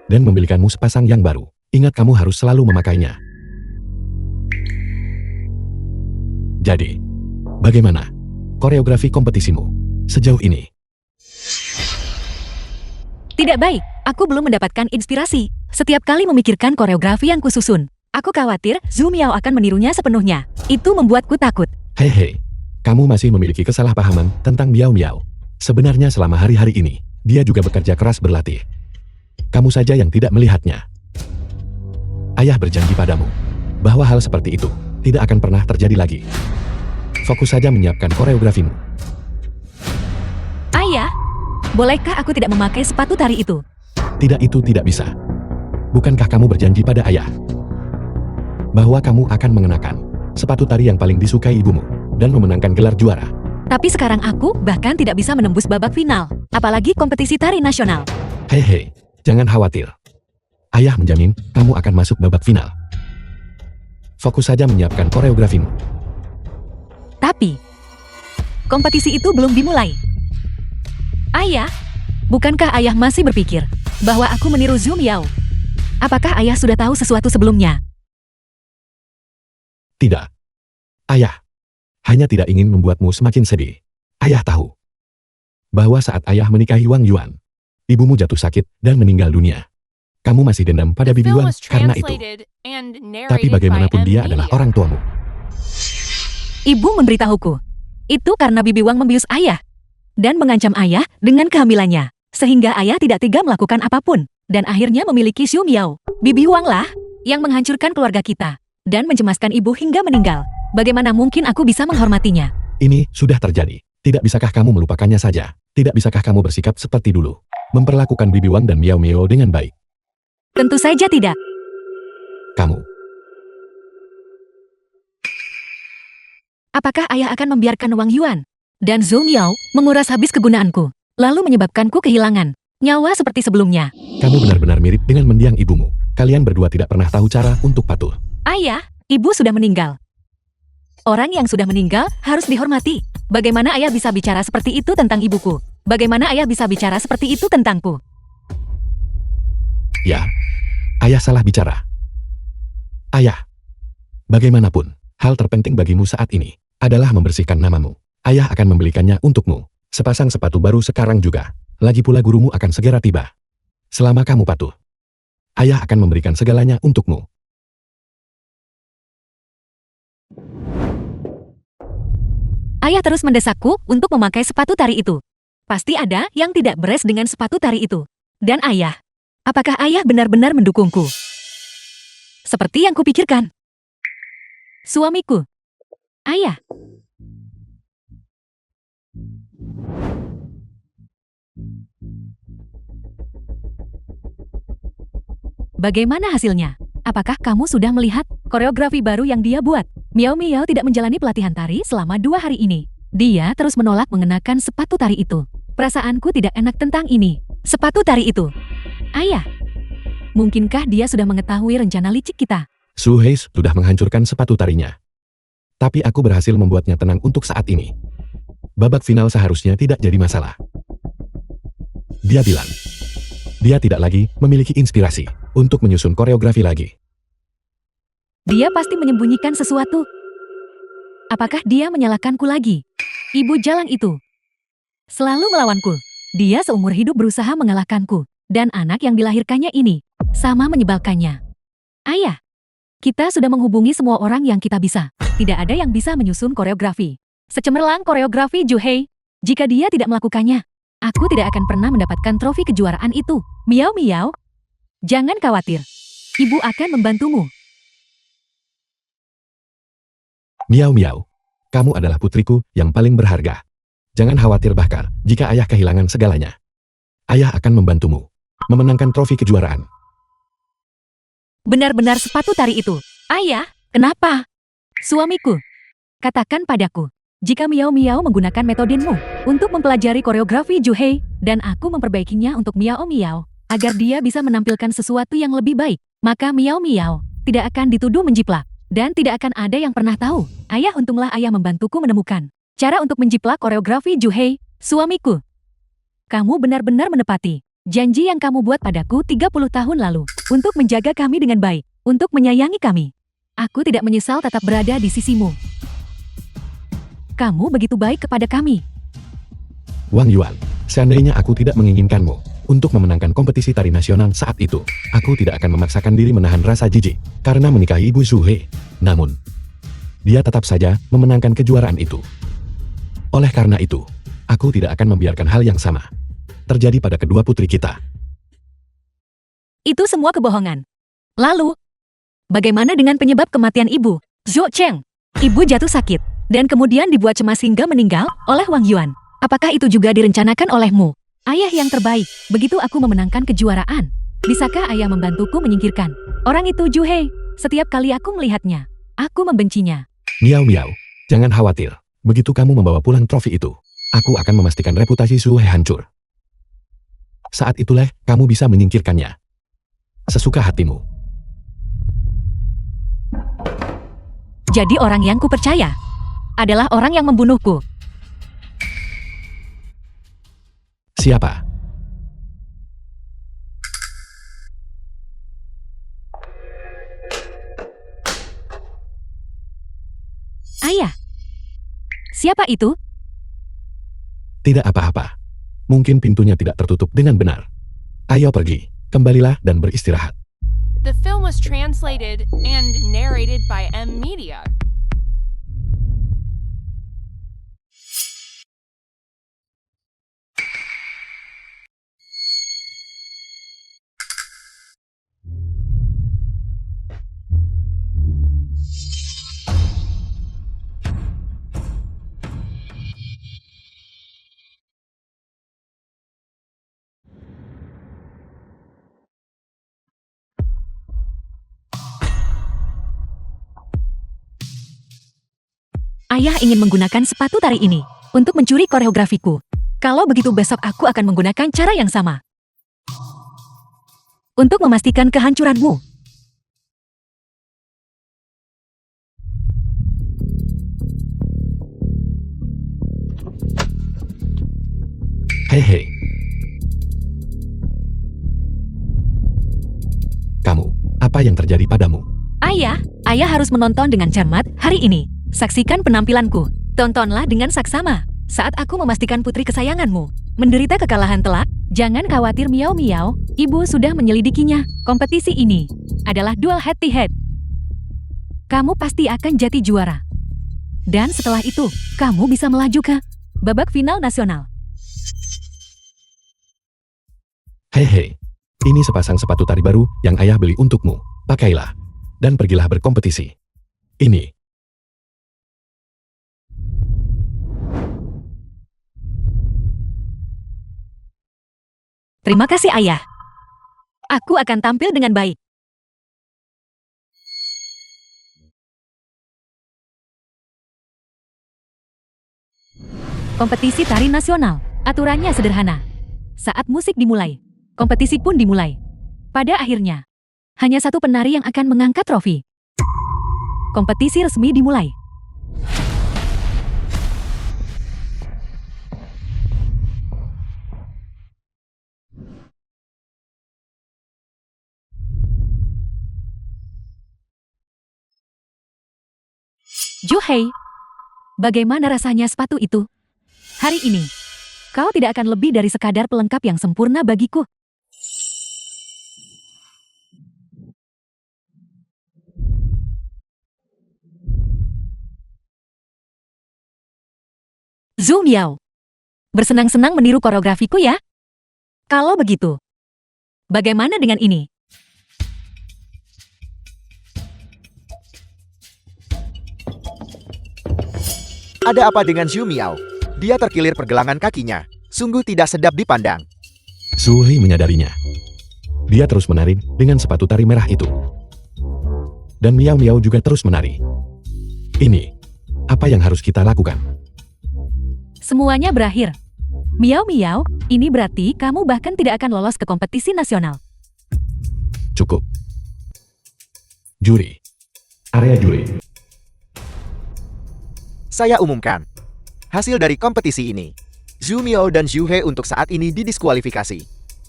dan membelikanmu sepasang yang baru. Ingat, kamu harus selalu memakainya. Jadi, bagaimana koreografi kompetisimu sejauh ini? Tidak baik, aku belum mendapatkan inspirasi. Setiap kali memikirkan koreografi yang kususun, aku khawatir Zhu Miao akan menirunya sepenuhnya. Itu membuatku takut. Hehe, kamu masih memiliki kesalahpahaman tentang Miao Miao. Sebenarnya selama hari-hari ini, dia juga bekerja keras berlatih. Kamu saja yang tidak melihatnya. Ayah berjanji padamu bahwa hal seperti itu tidak akan pernah terjadi lagi. Fokus saja menyiapkan koreografimu. Ayah, bolehkah aku tidak memakai sepatu tari itu? Tidak, itu tidak bisa. Bukankah kamu berjanji pada ayah bahwa kamu akan mengenakan sepatu tari yang paling disukai ibumu dan memenangkan gelar juara? Tapi sekarang aku bahkan tidak bisa menembus babak final, apalagi kompetisi tari nasional. Hehe, jangan khawatir. Ayah menjamin kamu akan masuk babak final. Fokus saja menyiapkan koreografimu. Tapi, kompetisi itu belum dimulai. Ayah, bukankah ayah masih berpikir bahwa aku meniru Zhu Miao? Apakah ayah sudah tahu sesuatu sebelumnya? Tidak. Ayah hanya tidak ingin membuatmu semakin sedih. Ayah tahu bahwa saat ayah menikahi Wang Yuan, ibumu jatuh sakit dan meninggal dunia. Kamu masih dendam pada The Bibi film Wang was karena itu. translated and Tapi narrated bagaimanapun by dia M adalah Media. orang tuamu. Ibu memberitahuku. Itu karena Bibi Wang membius ayah dan mengancam ayah dengan kehamilannya, sehingga ayah tidak tega melakukan apapun dan akhirnya memiliki Zhu Miao. Bibi Wang lah yang menghancurkan keluarga kita dan mencemaskan ibu hingga meninggal. Bagaimana mungkin aku bisa menghormatinya? Ini sudah terjadi. Tidak bisakah kamu melupakannya saja? Tidak bisakah kamu bersikap seperti dulu? Memperlakukan Bibi Wang dan Miao Miao dengan baik? Tentu saja tidak. Kamu. Apakah ayah akan membiarkan Wang Yuan dan Zhu Miao menguras habis kegunaanku, lalu menyebabkanku kehilangan nyawa seperti sebelumnya? Kamu benar-benar mirip dengan mendiang ibumu. Kalian berdua tidak pernah tahu cara untuk patuh. Ayah, ibu sudah meninggal. Orang yang sudah meninggal harus dihormati. Bagaimana ayah bisa bicara seperti itu tentang ibuku? Bagaimana ayah bisa bicara seperti itu tentangku? Ya, ayah salah bicara. Ayah, bagaimanapun, hal terpenting bagimu saat ini adalah membersihkan namamu. Ayah akan membelikannya untukmu. Sepasang sepatu baru sekarang juga. Lagi pula gurumu akan segera tiba. Selama kamu patuh, ayah akan memberikan segalanya untukmu. Ayah terus mendesakku untuk memakai sepatu tari itu. Pasti ada yang tidak beres dengan sepatu tari itu. Dan ayah, apakah ayah benar-benar mendukungku? Seperti yang kupikirkan. Suamiku. Ayah. Bagaimana hasilnya? Apakah kamu sudah melihat koreografi baru yang dia buat? Miao Miao tidak menjalani pelatihan tari selama 2 hari ini. Dia terus menolak mengenakan sepatu tari itu. Perasaanku tidak enak tentang ini. Sepatu tari itu. Ayah, mungkinkah dia sudah mengetahui rencana licik kita? Su Hei sudah menghancurkan sepatu tarinya. Tapi aku berhasil membuatnya tenang untuk saat ini. Babak final seharusnya tidak jadi masalah. Dia bilang, dia tidak lagi memiliki inspirasi untuk menyusun koreografi lagi. Dia pasti menyembunyikan sesuatu. Apakah dia menyalahkanku lagi? Ibu jalang itu selalu melawanku. Dia seumur hidup berusaha mengalahkanku. Dan anak yang dilahirkannya ini sama menyebalkannya. Ayah, kita sudah menghubungi semua orang yang kita bisa. Tidak ada yang bisa menyusun koreografi. Secemerlang koreografi Zhu Hei. Jika dia tidak melakukannya, aku tidak akan pernah mendapatkan trofi kejuaraan itu. Miao Miao, jangan khawatir. Ibu akan membantumu. Miao Miao, kamu adalah putriku yang paling berharga. Jangan khawatir bahkan jika ayah kehilangan segalanya. Ayah akan membantumu memenangkan trofi kejuaraan. Benar-benar sepatu tari itu. Ayah, kenapa? Suamiku, katakan padaku, jika Miao Miao menggunakan metodemu untuk mempelajari koreografi Zhu Hei, dan aku memperbaikinya untuk Miao Miao, agar dia bisa menampilkan sesuatu yang lebih baik, maka Miao Miao tidak akan dituduh menjiplak, dan tidak akan ada yang pernah tahu. Ayah, untunglah ayah membantuku menemukan cara untuk menjiplak koreografi Zhu Hei. Suamiku, kamu benar-benar menepati janji yang kamu buat padaku 30 tahun lalu, untuk menjaga kami dengan baik, untuk menyayangi kami. Aku tidak menyesal tetap berada di sisimu. Kamu begitu baik kepada kami. Wang Yuan, seandainya aku tidak menginginkanmu, untuk memenangkan kompetisi tari nasional saat itu. Aku tidak akan memaksakan diri menahan rasa jijik karena menikahi Ibu Zuhe. Namun, dia tetap saja memenangkan kejuaraan itu. Oleh karena itu, aku tidak akan membiarkan hal yang sama terjadi pada kedua putri kita. Itu semua kebohongan. Lalu, bagaimana dengan penyebab kematian ibu? Zhou Cheng. Ibu jatuh sakit, dan kemudian dibuat cemas hingga meninggal oleh Wang Yuan. Apakah itu juga direncanakan olehmu? Ayah yang terbaik, begitu aku memenangkan kejuaraan. Bisakah ayah membantuku menyingkirkan orang itu Juhei? Setiap kali aku melihatnya, aku membencinya. Miao Miao, jangan khawatir. Begitu kamu membawa pulang trofi itu, aku akan memastikan reputasi Zuhe hancur. Saat itulah kamu bisa menyingkirkannya sesuka hatimu. Jadi orang yang kupercaya adalah orang yang membunuhku. Siapa? Ayah. Siapa itu? Tidak apa-apa. Mungkin pintunya tidak tertutup dengan benar. Ayo pergi, kembalilah dan beristirahat. The film was translated and narrated by M Media. Ayah ingin menggunakan sepatu tari ini untuk mencuri koreografiku. Kalau begitu besok aku akan menggunakan cara yang sama untuk memastikan kehancuranmu. Hei. Kamu, apa yang terjadi padamu? Ayah harus menonton dengan cermat hari ini. Saksikan penampilanku. Tontonlah dengan saksama saat aku memastikan putri kesayanganmu menderita kekalahan telak. Jangan khawatir Miao Miao, ibu sudah menyelidikinya. Kompetisi ini adalah duel head-to-head. Kamu pasti akan jadi juara. Dan setelah itu, kamu bisa melaju ke babak final nasional. Hei, ini sepasang sepatu tari baru yang ayah beli untukmu. Pakailah, dan pergilah berkompetisi. Ini. Terima kasih ayah. Aku akan tampil dengan baik. Kompetisi tari nasional. Aturannya sederhana. Saat musik dimulai, kompetisi pun dimulai. Pada akhirnya, hanya satu penari yang akan mengangkat trofi. Kompetisi resmi dimulai. Juhei, bagaimana rasanya sepatu itu? Hari ini, kau tidak akan lebih dari sekadar pelengkap yang sempurna bagiku. Zhu Miao, bersenang-senang meniru koreografiku ya? Kalau begitu, bagaimana dengan ini? Ada apa dengan Zhu Miao? Dia terkilir pergelangan kakinya. Sungguh tidak sedap dipandang. Zuhei menyadarinya. Dia terus menari dengan sepatu tari merah itu. Dan Miao Miao juga terus menari. Ini, apa yang harus kita lakukan? Semuanya berakhir. Miao Miao, ini berarti kamu bahkan tidak akan lolos ke kompetisi nasional. Cukup. Juri. Area juri. Saya umumkan. Hasil dari kompetisi ini. Zhu Miao dan Zhu He untuk saat ini didiskualifikasi.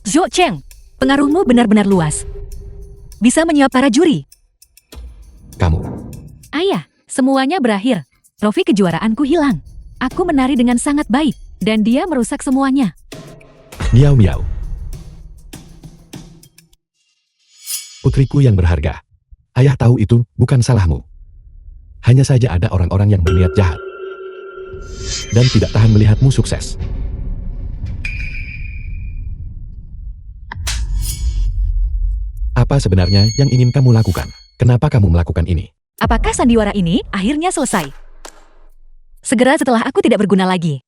Zhou Cheng, pengaruhmu benar-benar luas. Bisa menyuap para juri. Kamu. Ayah, semuanya berakhir. Trofi kejuaraanku hilang. Aku menari dengan sangat baik, dan dia merusak semuanya. Miao Miao. Putriku yang berharga. Ayah tahu itu bukan salahmu. Hanya saja ada orang-orang yang berniat jahat. Dan tidak tahan melihatmu sukses. Apa sebenarnya yang ingin kamu lakukan? Kenapa kamu melakukan ini? Apakah sandiwara ini akhirnya selesai? Segera setelah aku tidak berguna lagi.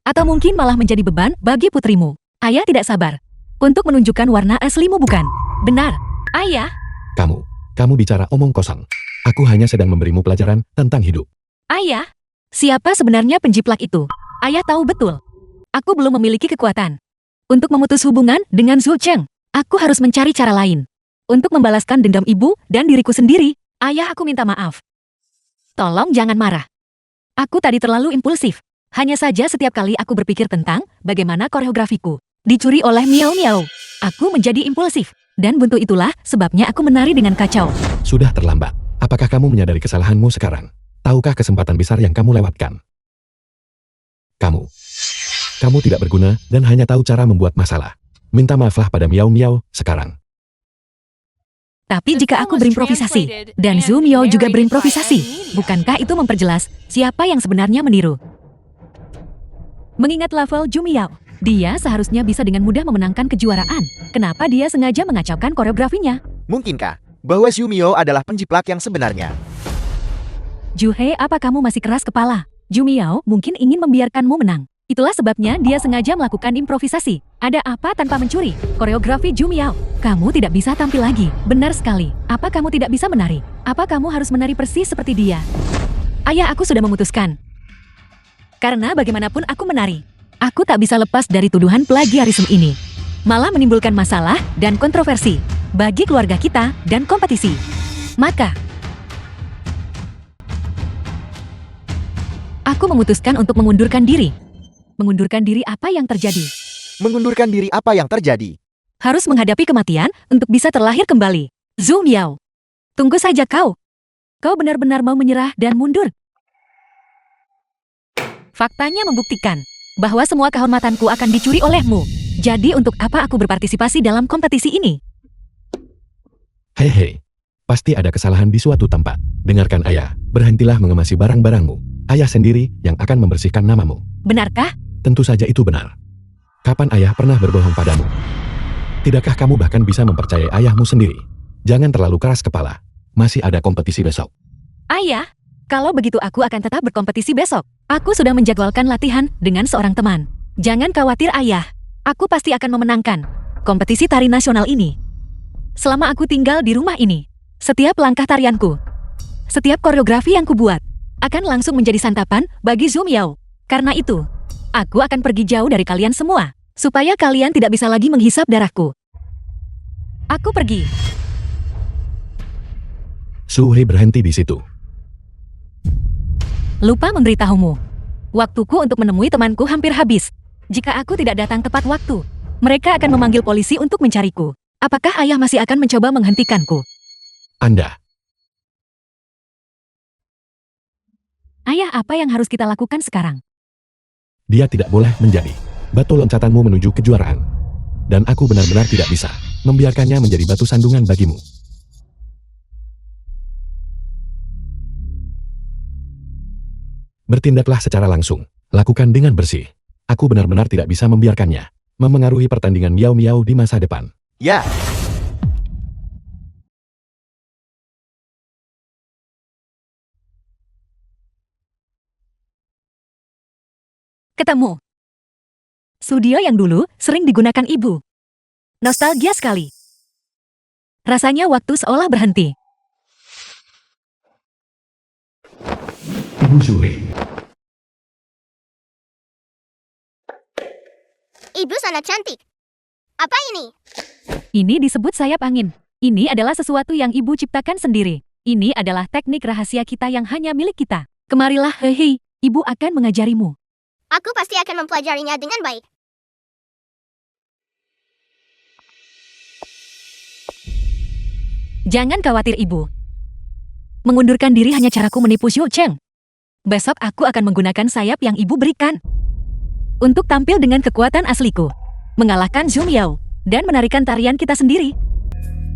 Atau mungkin malah menjadi beban bagi putrimu. Ayah tidak sabar untuk menunjukkan warna aslimu, bukan? Benar, Ayah. Kamu bicara omong kosong. Aku hanya sedang memberimu pelajaran tentang hidup. Ayah, siapa sebenarnya penjiplak itu? Ayah tahu betul. Aku belum memiliki kekuatan untuk memutus hubungan dengan Zhu Cheng. Aku harus mencari cara lain untuk membalaskan dendam ibu dan diriku sendiri. Ayah, aku minta maaf. Tolong jangan marah. Aku tadi terlalu impulsif. Hanya saja setiap kali aku berpikir tentang bagaimana koreografiku dicuri oleh Miao Miao, aku menjadi impulsif. Dan buntu itulah sebabnya aku menari dengan kacau. Sudah terlambat. Apakah kamu menyadari kesalahanmu sekarang? Tahukah kesempatan besar yang kamu lewatkan? Kamu tidak berguna dan hanya tahu cara membuat masalah. Minta maaflah pada Miao Miao sekarang. Tapi jika aku berimprovisasi, dan Zhu Miao juga berimprovisasi, bukankah itu memperjelas siapa yang sebenarnya meniru? Mengingat level Zhu Miao, dia seharusnya bisa dengan mudah memenangkan kejuaraan. Kenapa dia sengaja mengacaukan koreografinya? Mungkinkah bahwa Zhu Miao adalah penjiplak yang sebenarnya? Juhei, apa kamu masih keras kepala? Zhu Miao mungkin ingin membiarkanmu menang. Itulah sebabnya dia sengaja melakukan improvisasi. Ada apa tanpa mencuri? Koreografi Zhu Miao. Kamu tidak bisa tampil lagi. Benar sekali. Apa kamu tidak bisa menari? Apa kamu harus menari persis seperti dia? Ayah, aku sudah memutuskan. Karena bagaimanapun aku menari, aku tak bisa lepas dari tuduhan plagiarisme ini. Malah menimbulkan masalah dan kontroversi bagi keluarga kita dan kompetisi. Maka, aku memutuskan untuk mengundurkan diri. Mengundurkan diri apa yang terjadi? Mengundurkan diri apa yang terjadi? Harus menghadapi kematian untuk bisa terlahir kembali. Zhu Miao, tunggu saja kau. Kau benar-benar mau menyerah dan mundur. Faktanya membuktikan bahwa semua kehormatanku akan dicuri olehmu. Jadi untuk apa aku berpartisipasi dalam kompetisi ini? Hei, pasti ada kesalahan di suatu tempat. Dengarkan ayah, berhentilah mengemasi barang-barangmu. Ayah sendiri yang akan membersihkan namamu. Benarkah? Tentu saja itu benar. Kapan ayah pernah berbohong padamu? Tidakkah kamu bahkan bisa mempercayai ayahmu sendiri? Jangan terlalu keras kepala. Masih ada kompetisi besok. Ayah, kalau begitu aku akan tetap berkompetisi besok. Aku sudah menjadwalkan latihan dengan seorang teman. Jangan khawatir ayah. Aku pasti akan memenangkan kompetisi tari nasional ini. Selama aku tinggal di rumah ini, setiap langkah tarianku, setiap koreografi yang kubuat, akan langsung menjadi santapan bagi Zhu Miao. Karena itu, aku akan pergi jauh dari kalian semua, supaya kalian tidak bisa lagi menghisap darahku. Aku pergi. Su Hei berhenti di situ. Lupa memberitahumu. Waktuku untuk menemui temanku hampir habis. Jika aku tidak datang tepat waktu, mereka akan memanggil polisi untuk mencariku. Apakah ayah masih akan mencoba menghentikanku? Anda. Ayah, apa yang harus kita lakukan sekarang? Dia tidak boleh menjadi batu loncatanmu menuju kejuaraan. Dan aku benar-benar tidak bisa membiarkannya menjadi batu sandungan bagimu. Bertindaklah secara langsung. Lakukan dengan bersih. Aku benar-benar tidak bisa membiarkannya memengaruhi pertandingan Miao Miao di masa depan. Ya, Ketemu. Studio yang dulu sering digunakan ibu. Nostalgia sekali. Rasanya waktu seolah berhenti. Ibu Su Hei. Ibu sangat cantik. Apa ini? Ini disebut sayap angin. Ini adalah sesuatu yang ibu ciptakan sendiri. Ini adalah teknik rahasia kita yang hanya milik kita. Kemarilah, hehe, ibu akan mengajarimu. Aku pasti akan mempelajarinya dengan baik. Jangan khawatir, ibu. Mengundurkan diri hanya caraku menipu Zhu Cheng. Besok aku akan menggunakan sayap yang ibu berikan untuk tampil dengan kekuatan asliku, mengalahkan Zhu Miao, dan menarikan tarian kita sendiri.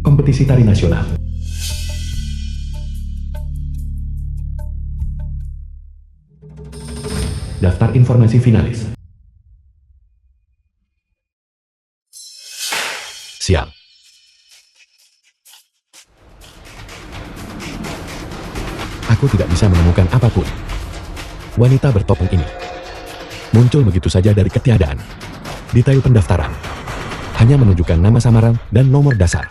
Kompetisi Tari Nasional. Daftar informasi finalis. Sial. Aku tidak bisa menemukan apapun. Wanita bertopeng ini muncul begitu saja dari ketiadaan. Detail pendaftaran hanya menunjukkan nama samaran dan nomor dasar.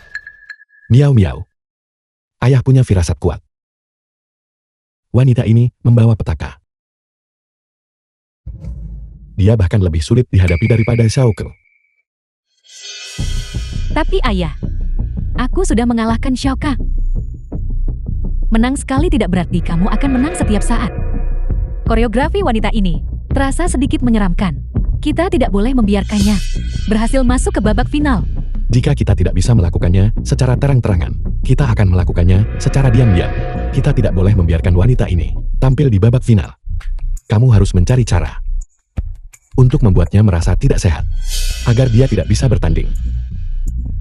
Miau miau. Ayah punya firasat kuat. Wanita ini membawa petaka. Dia bahkan lebih sulit dihadapi daripada Xiaoke. Tapi ayah, aku sudah mengalahkan Xiaoka. Menang sekali tidak berarti kamu akan menang setiap saat. Koreografi wanita ini terasa sedikit menyeramkan. Kita tidak boleh membiarkannya berhasil masuk ke babak final. Jika kita tidak bisa melakukannya secara terang-terangan, kita akan melakukannya secara diam-diam. Kita tidak boleh membiarkan wanita ini tampil di babak final. Kamu harus mencari cara untuk membuatnya merasa tidak sehat, agar dia tidak bisa bertanding.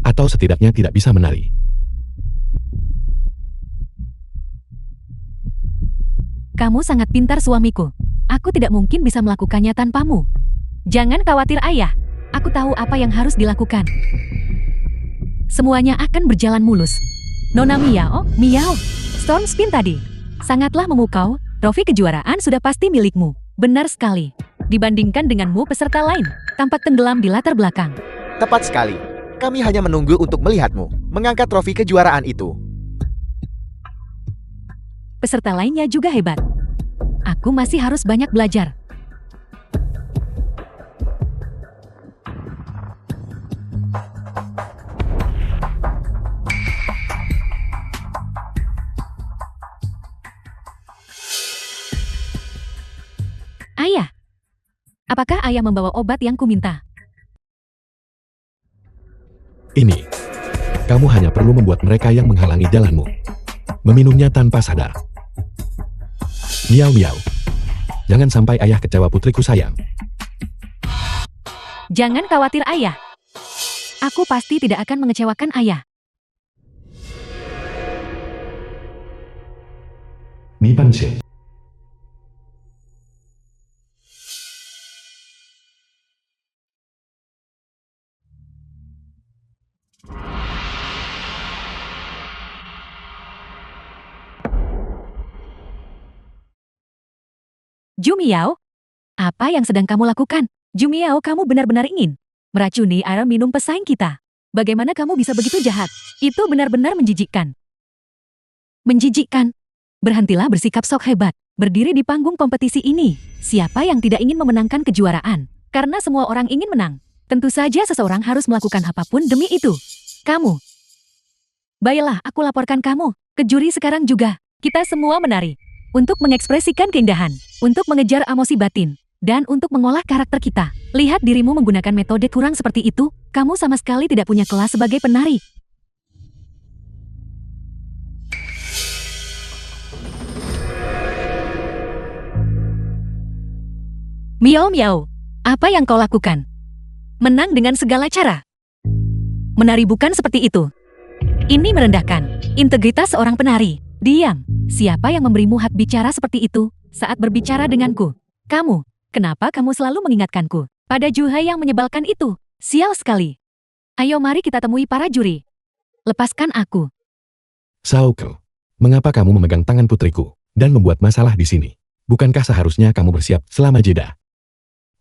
Atau setidaknya tidak bisa menari. Kamu sangat pintar suamiku. Aku tidak mungkin bisa melakukannya tanpamu. Jangan khawatir ayah. Aku tahu apa yang harus dilakukan. Semuanya akan berjalan mulus. Nona Miao, Storm Spin tadi sangatlah memukau. Trofi kejuaraan sudah pasti milikmu. Benar sekali. Dibandingkan denganmu peserta lain, tampak tenggelam di latar belakang. Tepat sekali. Kami hanya menunggu untuk melihatmu mengangkat trofi kejuaraan itu. Peserta lainnya juga hebat. Aku masih harus banyak belajar. Ayah, apakah ayah membawa obat yang kuminta? Ini, kamu hanya perlu membuat mereka yang menghalangi jalanmu meminumnya tanpa sadar. Miau miau. Jangan sampai ayah kecewa putriku sayang. Jangan khawatir ayah. Aku pasti tidak akan mengecewakan ayah. Nipanse. Jumiao, apa yang sedang kamu lakukan? Jumiao, kamu benar-benar ingin meracuni air minum pesaing kita. Bagaimana kamu bisa begitu jahat? Itu benar-benar menjijikkan. Menjijikkan. Berhentilah bersikap sok hebat. Berdiri di panggung kompetisi ini. Siapa yang tidak ingin memenangkan kejuaraan? Karena semua orang ingin menang. Tentu saja seseorang harus melakukan apapun demi itu. Kamu. Baiklah, aku laporkan kamu ke juri sekarang juga. Kita semua menari. Untuk mengekspresikan keindahan, untuk mengejar emosi batin, dan untuk mengolah karakter kita. Lihat dirimu menggunakan metode kurang seperti itu, kamu sama sekali tidak punya kelas sebagai penari. Miao miao, apa yang kau lakukan? Menang dengan segala cara. Menari bukan seperti itu. Ini merendahkan integritas seorang penari. Diam. Siapa yang memberimu hak bicara seperti itu saat berbicara denganku? Kamu. Kenapa kamu selalu mengingatkanku pada Juhai yang menyebalkan itu? Sial sekali. Ayo mari kita temui para juri. Lepaskan aku. Xiaoke, mengapa kamu memegang tangan putriku dan membuat masalah di sini? Bukankah seharusnya kamu bersiap selama jeda?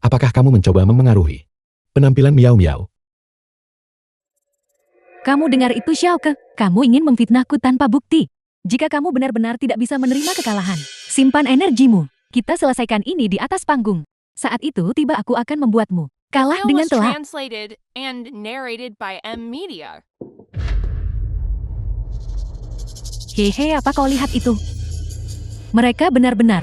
Apakah kamu mencoba memengaruhi penampilan Miao Miao? Kamu dengar itu, Xiaoke? Kamu ingin memfitnahku tanpa bukti. Jika kamu benar-benar tidak bisa menerima kekalahan, simpan energimu. Kita selesaikan ini di atas panggung. Saat itu tiba aku akan membuatmu kalah Show dengan was telak. translated and narrated by M Media. Hehe, apa kau lihat itu? Mereka benar-benar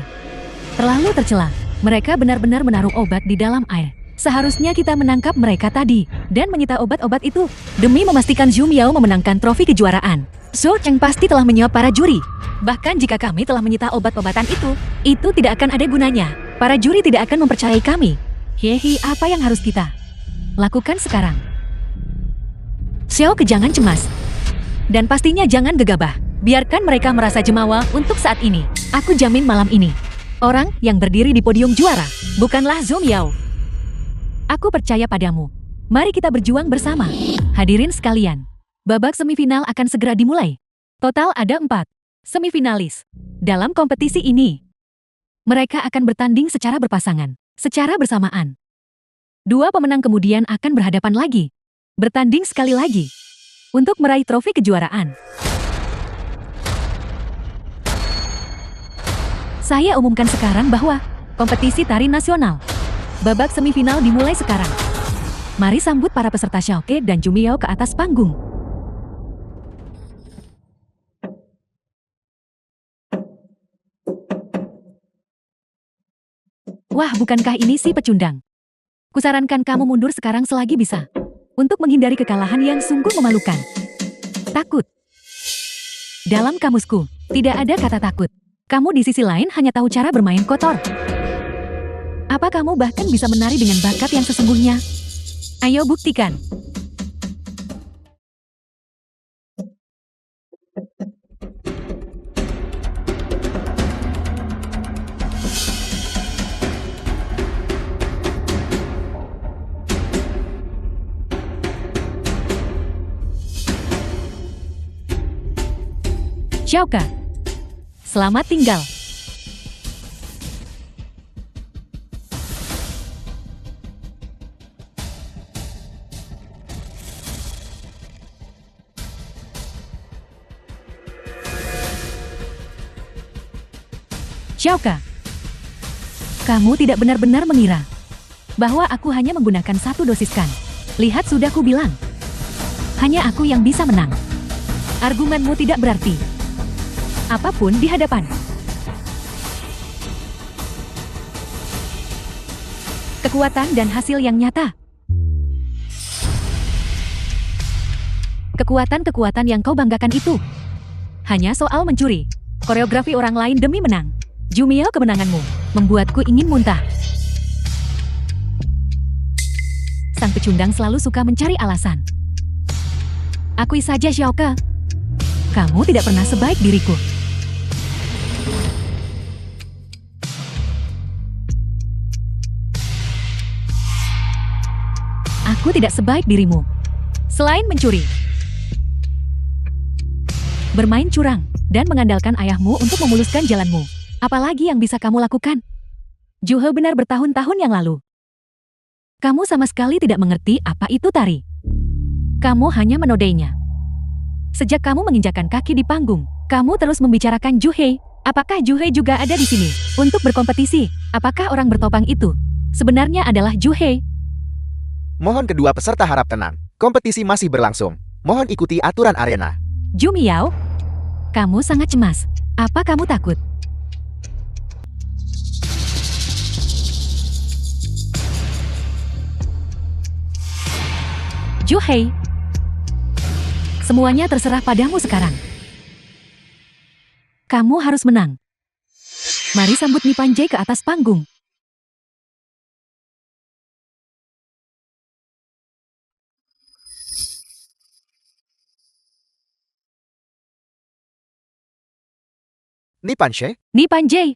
terlalu tercela. Mereka benar-benar menaruh obat di dalam air. Seharusnya kita menangkap mereka tadi dan menyita obat-obat itu demi memastikan Zhu Miao memenangkan trofi kejuaraan. Zhou Cheng pasti telah menyuap para juri. Bahkan jika kami telah menyita obat-obatan itu tidak akan ada gunanya. Para juri tidak akan mempercayai kami. Hehe, apa yang harus kita lakukan sekarang? Xiao, jangan cemas. Dan pastinya jangan gegabah. Biarkan mereka merasa jemawa untuk saat ini. Aku jamin malam ini, orang yang berdiri di podium juara bukanlah Zhou Yao. Aku percaya padamu. Mari kita berjuang bersama. Hadirin sekalian, babak semifinal akan segera dimulai. Total ada 4 semifinalis dalam kompetisi ini. Mereka akan bertanding secara berpasangan, secara bersamaan. 2 pemenang kemudian akan berhadapan lagi, bertanding sekali lagi untuk meraih trofi kejuaraan. Saya umumkan sekarang bahwa kompetisi tari nasional babak semifinal dimulai sekarang. Mari sambut para peserta Xiaoke dan Jumiao ke atas panggung. Wah, bukankah ini si pecundang? Kusarankan kamu mundur sekarang selagi bisa, untuk menghindari kekalahan yang sungguh memalukan. Takut. Dalam kamusku, tidak ada kata takut. Kamu di sisi lain hanya tahu cara bermain kotor. Apa kamu bahkan bisa menari dengan bakat yang sesungguhnya? Ayo buktikan. Xiaoka, selamat tinggal. Xiaoka, kamu tidak benar-benar mengira bahwa aku hanya menggunakan 1 dosis kan? Lihat, sudah ku bilang. Hanya aku yang bisa menang. Argumenmu tidak berarti apapun di hadapan. Kekuatan dan hasil yang nyata. Kekuatan-kekuatan yang kau banggakan itu hanya soal mencuri koreografi orang lain demi menang. Jumiao, kemenanganmu membuatku ingin muntah. Sang pecundang selalu suka mencari alasan. Akui saja, Xiaoke, kamu tidak pernah sebaik diriku. Aku tidak sebaik dirimu. Selain mencuri, bermain curang, dan mengandalkan ayahmu untuk memuluskan jalanmu. Apalagi yang bisa kamu lakukan? Juhe benar bertahun-tahun yang lalu. Kamu sama sekali tidak mengerti apa itu tari. Kamu hanya menodainya. Sejak kamu menginjakan kaki di panggung, kamu terus membicarakan Juhe. Apakah Juhe juga ada di sini untuk berkompetisi? Apakah orang bertopeng itu sebenarnya adalah Juhe? Mohon kedua peserta harap tenang. Kompetisi masih berlangsung. Mohon ikuti aturan arena. Jumiao, kamu sangat cemas. Apa kamu takut? Juhe, semuanya terserah padamu sekarang. Kamu harus menang. Mari sambut Nipanjay ke atas panggung. Nipanjay, Nipanjay,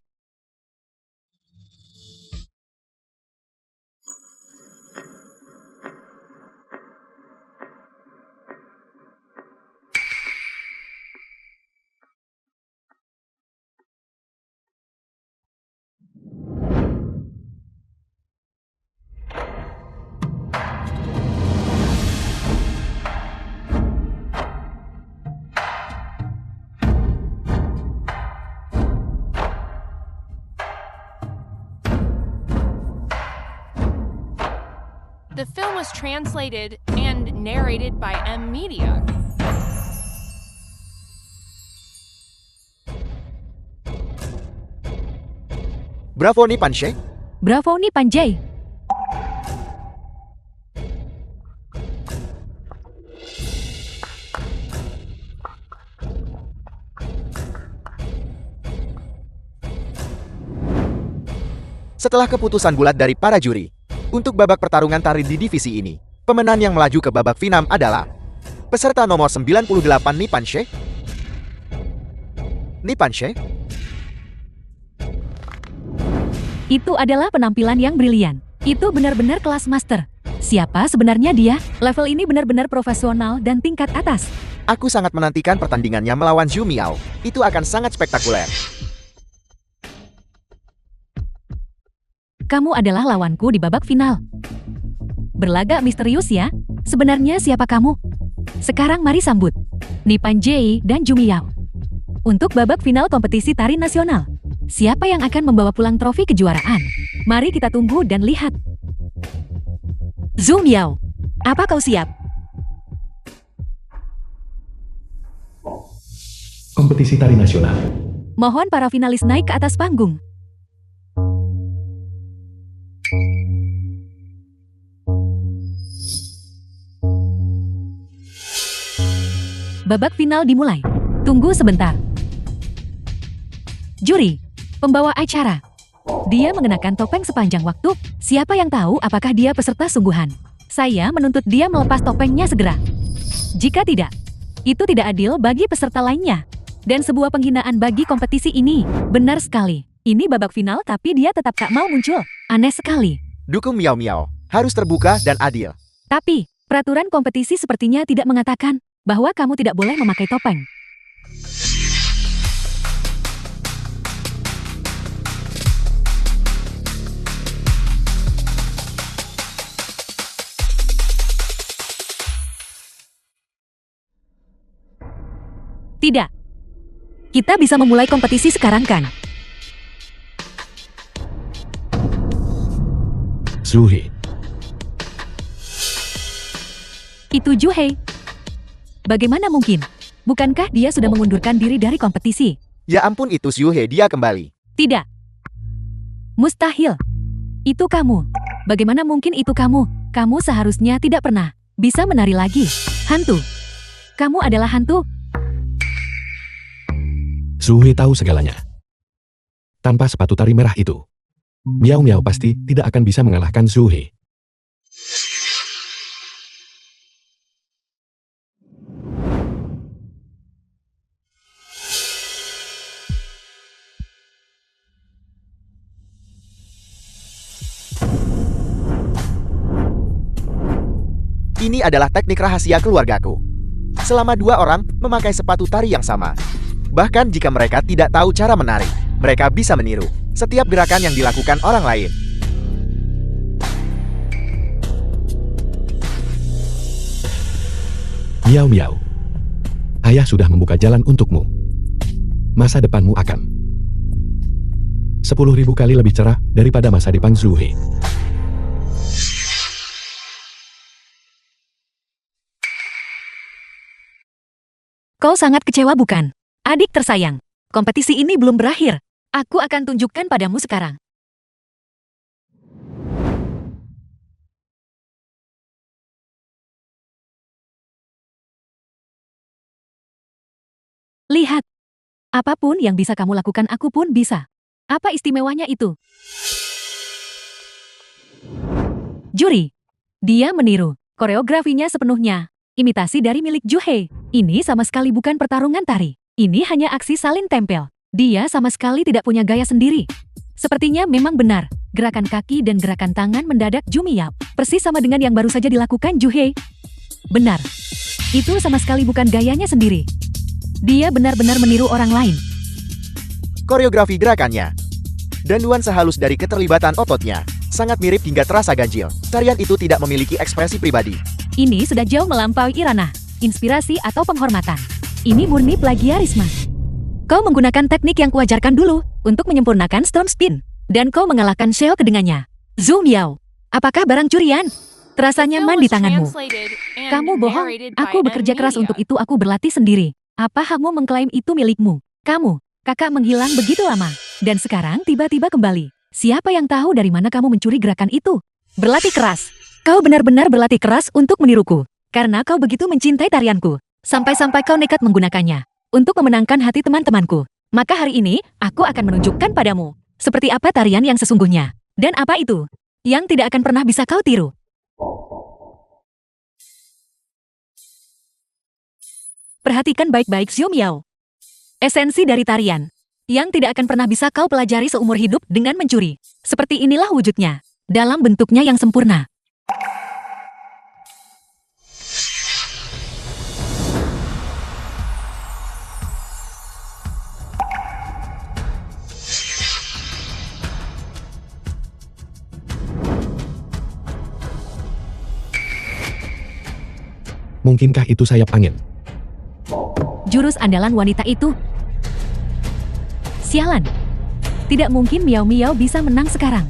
The film was translated and narrated by M Media. bravo Nipanjay. bravo Nipanjay. Setelah keputusan bulat dari para juri, untuk babak pertarungan tari di divisi ini, pemenang yang melaju ke babak final adalah Peserta nomor 98 Nipanshe? Nipanshe? Itu adalah penampilan yang brilian. Itu benar-benar kelas master. Siapa sebenarnya dia? Level ini benar-benar profesional dan tingkat atas. Aku sangat menantikan pertandingannya melawan Zhu Miao. Itu akan sangat spektakuler. Kamu adalah lawanku di babak final. Berlagak misterius ya. Sebenarnya siapa kamu? Sekarang mari sambut Nipan Jie dan Zhu Miao untuk babak final kompetisi tari nasional. Siapa yang akan membawa pulang trofi kejuaraan? Mari kita tunggu dan lihat. Zhu Miao, apa kau siap? Kompetisi tari nasional. Mohon para finalis naik ke atas panggung. Babak final dimulai. Tunggu sebentar. Juri, pembawa acara. Dia mengenakan topeng sepanjang waktu. Siapa yang tahu apakah dia peserta sungguhan? Saya menuntut dia melepas topengnya segera. Jika tidak, itu tidak adil bagi peserta lainnya. Dan sebuah penghinaan bagi kompetisi ini. Benar sekali. Ini babak final tapi dia tetap tak mau muncul. Aneh sekali. Dukung Miao Miao harus terbuka dan adil. Tapi, peraturan kompetisi sepertinya tidak mengatakan bahwa kamu tidak boleh memakai topeng. Tidak. Kita bisa memulai kompetisi sekarang kan? Zhu He. Itu Zhu He. Bagaimana mungkin? Bukankah dia sudah mengundurkan diri dari kompetisi? Ya ampun, itu Zhu He, dia kembali. Tidak. Mustahil. Itu kamu. Bagaimana mungkin itu kamu? Kamu seharusnya tidak pernah bisa menari lagi. Hantu. Kamu adalah hantu. Zhu He tahu segalanya. Tanpa sepatu tari merah itu, Miao Miao pasti tidak akan bisa mengalahkan Zhu He. Ini adalah teknik rahasia keluargaku. Selama 2 orang memakai sepatu tari yang sama. Bahkan jika mereka tidak tahu cara menari, mereka bisa meniru setiap gerakan yang dilakukan orang lain. Miao Miao. Ayah sudah membuka jalan untukmu. Masa depanmu akan 10.000 kali lebih cerah daripada masa depan Zhu He. Kau sangat kecewa bukan? Adik tersayang, kompetisi ini belum berakhir. Aku akan tunjukkan padamu sekarang. Lihat. Apapun yang bisa kamu lakukan aku pun bisa. Apa istimewanya itu? Juri. Dia meniru. Koreografinya sepenuhnya imitasi dari milik Zhu He. Ini sama sekali bukan pertarungan tari. Ini hanya aksi salin tempel. Dia sama sekali tidak punya gaya sendiri. Sepertinya memang benar. Gerakan kaki dan gerakan tangan mendadak Zhu Miao. Persis sama dengan yang baru saja dilakukan Zhu He. Benar. Itu sama sekali bukan gayanya sendiri. Dia benar-benar meniru orang lain. Koreografi gerakannya dan nuansa halus dari keterlibatan ototnya sangat mirip hingga terasa ganjil. Tarian itu tidak memiliki ekspresi pribadi. Ini sudah jauh melampaui ranah inspirasi atau penghormatan. Ini murni plagiarisme. Kau menggunakan teknik yang kuajarkan dulu untuk menyempurnakan storm spin. Dan kau mengalahkan Sheo kedengannya. Zhu Miao, apakah barang curian? Terasa nyaman di tanganmu. Kamu bohong, aku bekerja keras untuk itu, aku berlatih sendiri. Apa kamu mengklaim itu milikmu? Kamu, kakak menghilang begitu lama. Dan sekarang tiba-tiba kembali. Siapa yang tahu dari mana kamu mencuri gerakan itu? Berlatih keras. Kau benar-benar berlatih keras untuk meniruku. Karena kau begitu mencintai tarianku. Sampai-sampai kau nekat menggunakannya. Untuk memenangkan hati teman-temanku. Maka hari ini, aku akan menunjukkan padamu. Seperti apa tarian yang sesungguhnya. Dan apa itu? Yang tidak akan pernah bisa kau tiru. Perhatikan baik-baik Zhou Miao. Esensi dari tarian yang tidak akan pernah bisa kau pelajari seumur hidup dengan mencuri. Seperti inilah wujudnya, dalam bentuknya yang sempurna. Mungkinkah itu sayap angin? Jurus andalan wanita itu. Sialan. Tidak mungkin Miao Miao bisa menang sekarang.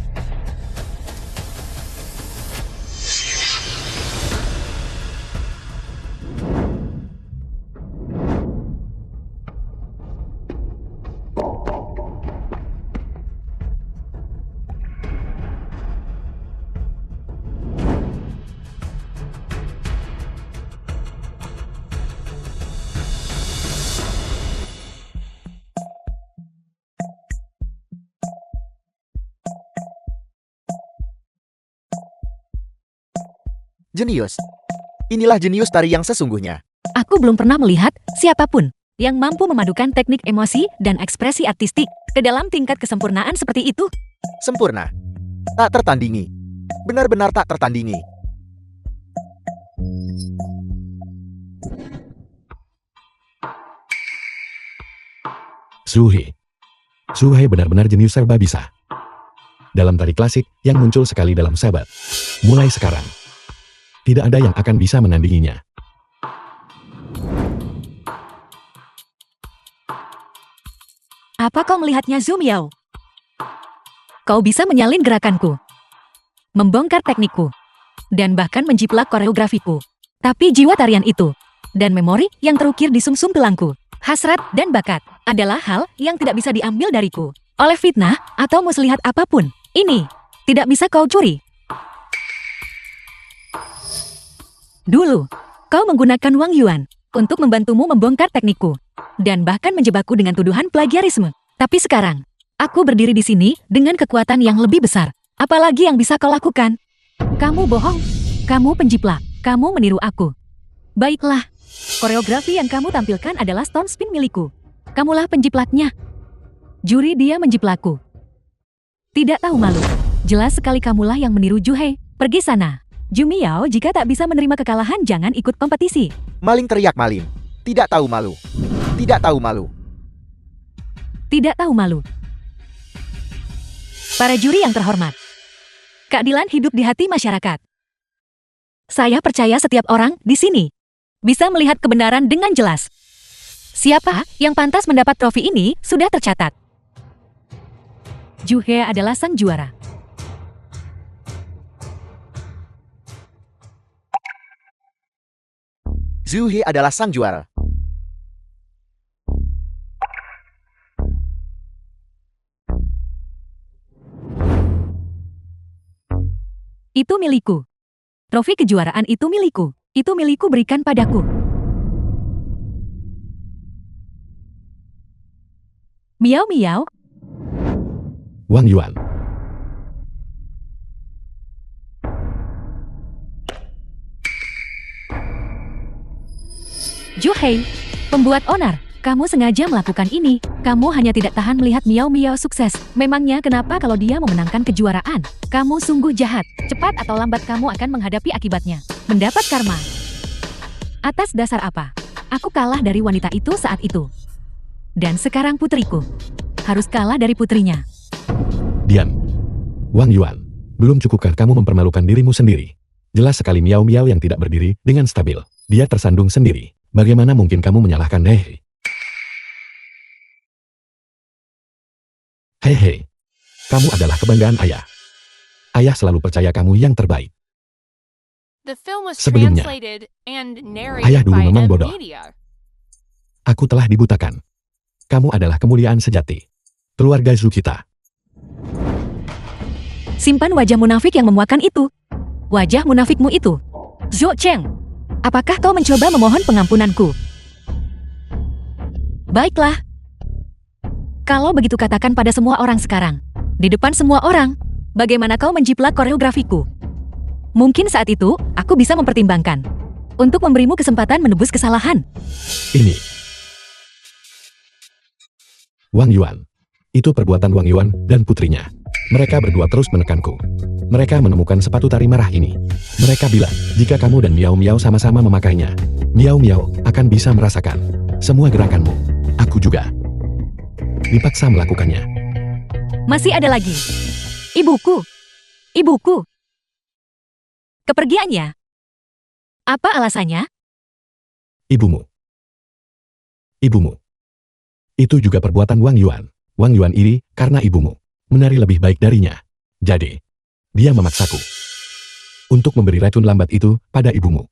Jenius. Inilah jenius tari yang sesungguhnya. Aku belum pernah melihat siapapun yang mampu memadukan teknik emosi dan ekspresi artistik ke dalam tingkat kesempurnaan seperti itu. Sempurna. Tak tertandingi. Benar-benar tak tertandingi. Zhu He benar-benar jenius serba bisa. Dalam tari klasik yang muncul sekali dalam sabat. Mulai sekarang, tidak ada yang akan bisa menandinginya. Apa kau melihatnya Zhou Miao? Kau bisa menyalin gerakanku, membongkar teknikku, dan bahkan menjiplak koreografiku. Tapi jiwa tarian itu, dan memori yang terukir di sumsum tulangku, hasrat dan bakat, adalah hal yang tidak bisa diambil dariku oleh fitnah atau muslihat apapun. Ini tidak bisa kau curi. Dulu, kau menggunakan Wang Yuan untuk membantumu membongkar teknikku, dan bahkan menjebakku dengan tuduhan plagiarisme. Tapi sekarang, aku berdiri di sini dengan kekuatan yang lebih besar. Apalagi yang bisa kau lakukan? Kamu bohong, kamu penjiplak, kamu meniru aku. Baiklah, koreografi yang kamu tampilkan adalah stone spin milikku. Kamulah penjiplaknya. Juri dia menjiplakku. Tidak tahu malu. Jelas sekali kamulah yang meniru Zhu He. Pergi sana. Zhu Miao, jika tak bisa menerima kekalahan jangan ikut kompetisi. Maling teriak maling. Tidak tahu malu. Tidak tahu malu. Tidak tahu malu. Para juri yang terhormat. Keadilan hidup di hati masyarakat. Saya percaya setiap orang di sini bisa melihat kebenaran dengan jelas. Siapa yang pantas mendapat trofi ini sudah tercatat. Zhu He adalah sang juara. Zhu He adalah sang juara. Itu milikku. Trofi kejuaraan itu milikku. Itu milikku, berikan padaku. Miao Miao. Wang Yuan. Zhu He, pembuat onar. Kamu sengaja melakukan ini. Kamu hanya tidak tahan melihat Miao Miao sukses. Memangnya kenapa kalau dia memenangkan kejuaraan? Kamu sungguh jahat. Cepat atau lambat kamu akan menghadapi akibatnya. Mendapat karma. Atas dasar apa? Aku kalah dari wanita itu saat itu. Dan sekarang putriku harus kalah dari putrinya. Diam. Wang Yuan, belum cukupkah kamu mempermalukan dirimu sendiri? Jelas sekali Miao Miao yang tidak berdiri dengan stabil. Dia tersandung sendiri. Bagaimana mungkin kamu menyalahkan He? Hehe, kamu adalah kebanggaan ayah. Ayah selalu percaya kamu yang terbaik. The film was Sebelumnya, translated and ayah narrated dulu by memang M bodoh. Media. Aku telah dibutakan. Kamu adalah kemuliaan sejati. Keluarga Zhu kita. Simpan wajah munafik yang memuakan itu. Wajah munafikmu itu. Zhou Cheng, apakah kau mencoba memohon pengampunanku? Baiklah. Kalau begitu katakan pada semua orang sekarang. Di depan semua orang, bagaimana kau menjiplak koreografiku? Mungkin saat itu, aku bisa mempertimbangkan. untuk memberimu kesempatan menebus kesalahan. Ini. Wang Yuan. Itu perbuatan Wang Yuan dan putrinya. Mereka berdua terus menekanku. Mereka menemukan sepatu tari merah ini. Mereka bilang, jika kamu dan Miao Miao sama-sama memakainya, Miao Miao akan bisa merasakan semua gerakanmu. Aku juga dipaksa melakukannya. Masih ada lagi. Ibuku. Ibuku. Kepergiannya. Apa alasannya? Ibumu. Ibumu. Itu juga perbuatan Wang Yuan. Wang Yuan iri karena ibumu menari lebih baik darinya. Jadi, dia memaksaku untuk memberi racun lambat itu pada ibumu.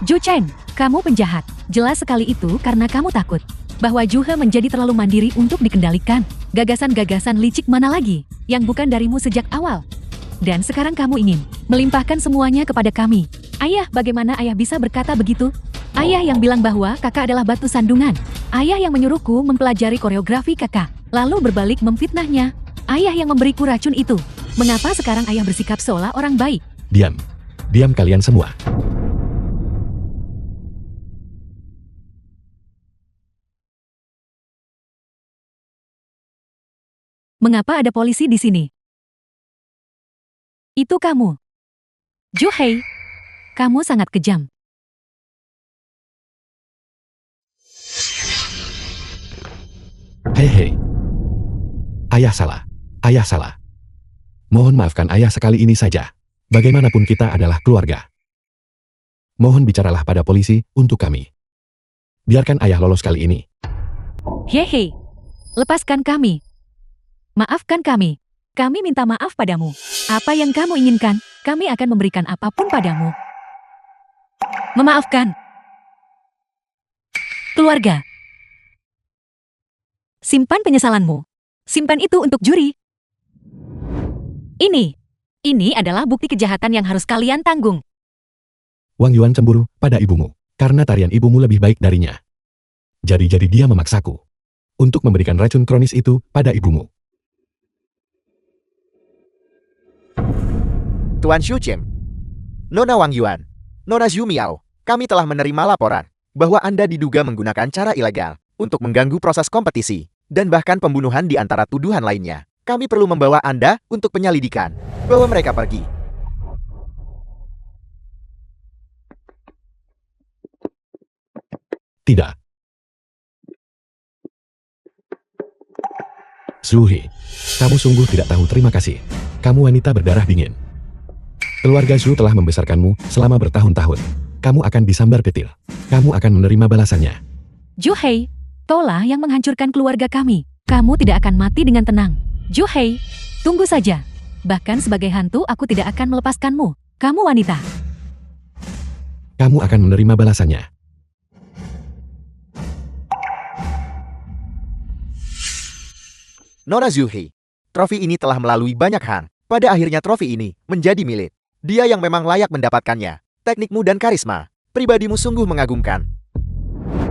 Zhu Chen, kamu penjahat. Jelas sekali itu karena kamu takut bahwa Juhe menjadi terlalu mandiri untuk dikendalikan. Gagasan-gagasan licik mana lagi yang bukan darimu sejak awal? Dan sekarang kamu ingin melimpahkan semuanya kepada kami. Ayah, bagaimana ayah bisa berkata begitu? Ayah yang bilang bahwa kakak adalah batu sandungan. Ayah yang menyuruhku mempelajari koreografi kakak, lalu berbalik memfitnahnya. Ayah yang memberiku racun itu. Mengapa sekarang ayah bersikap seolah orang baik? Diam. Diam kalian semua. Mengapa ada polisi di sini? Itu kamu. Zhu Hei, kamu sangat kejam. Hei. Ayah salah. Ayah salah. Mohon maafkan ayah sekali ini saja. Bagaimanapun kita adalah keluarga. Mohon bicaralah pada polisi untuk kami. Biarkan ayah lolos kali ini. Hehe, lepaskan kami. Maafkan kami. Kami minta maaf padamu. Apa yang kamu inginkan, kami akan memberikan apapun padamu. Memaafkan. Keluarga. Simpan penyesalanmu. Simpan itu untuk juri. Ini adalah bukti kejahatan yang harus kalian tanggung. Wang Yuan cemburu pada ibumu karena tarian ibumu lebih baik darinya. Jadi dia memaksaku untuk memberikan racun kronis itu pada ibumu. Tuan Xu Chen, Nona Wang Yuan, Nona Zhu Miao, kami telah menerima laporan bahwa Anda diduga menggunakan cara ilegal untuk mengganggu proses kompetisi dan bahkan pembunuhan di antara tuduhan lainnya. Kami perlu membawa Anda untuk penyelidikan. Bawa mereka pergi. Tidak. Zhuhi, kamu sungguh tidak tahu terima kasih. Kamu wanita berdarah dingin. Keluarga Zhu telah membesarkanmu selama bertahun-tahun. Kamu akan disambar petir. Kamu akan menerima balasannya. Zhu Hei, kaulah yang menghancurkan keluarga kami. Kamu tidak akan mati dengan tenang. Zhu Hei, tunggu saja. Bahkan sebagai hantu aku tidak akan melepaskanmu. Kamu wanita. Kamu akan menerima balasannya. Nona Zhuhi, trofi ini telah melalui banyak hang. Pada akhirnya trofi ini menjadi milik dia yang memang layak mendapatkannya. Teknikmu dan karisma pribadimu sungguh mengagumkan.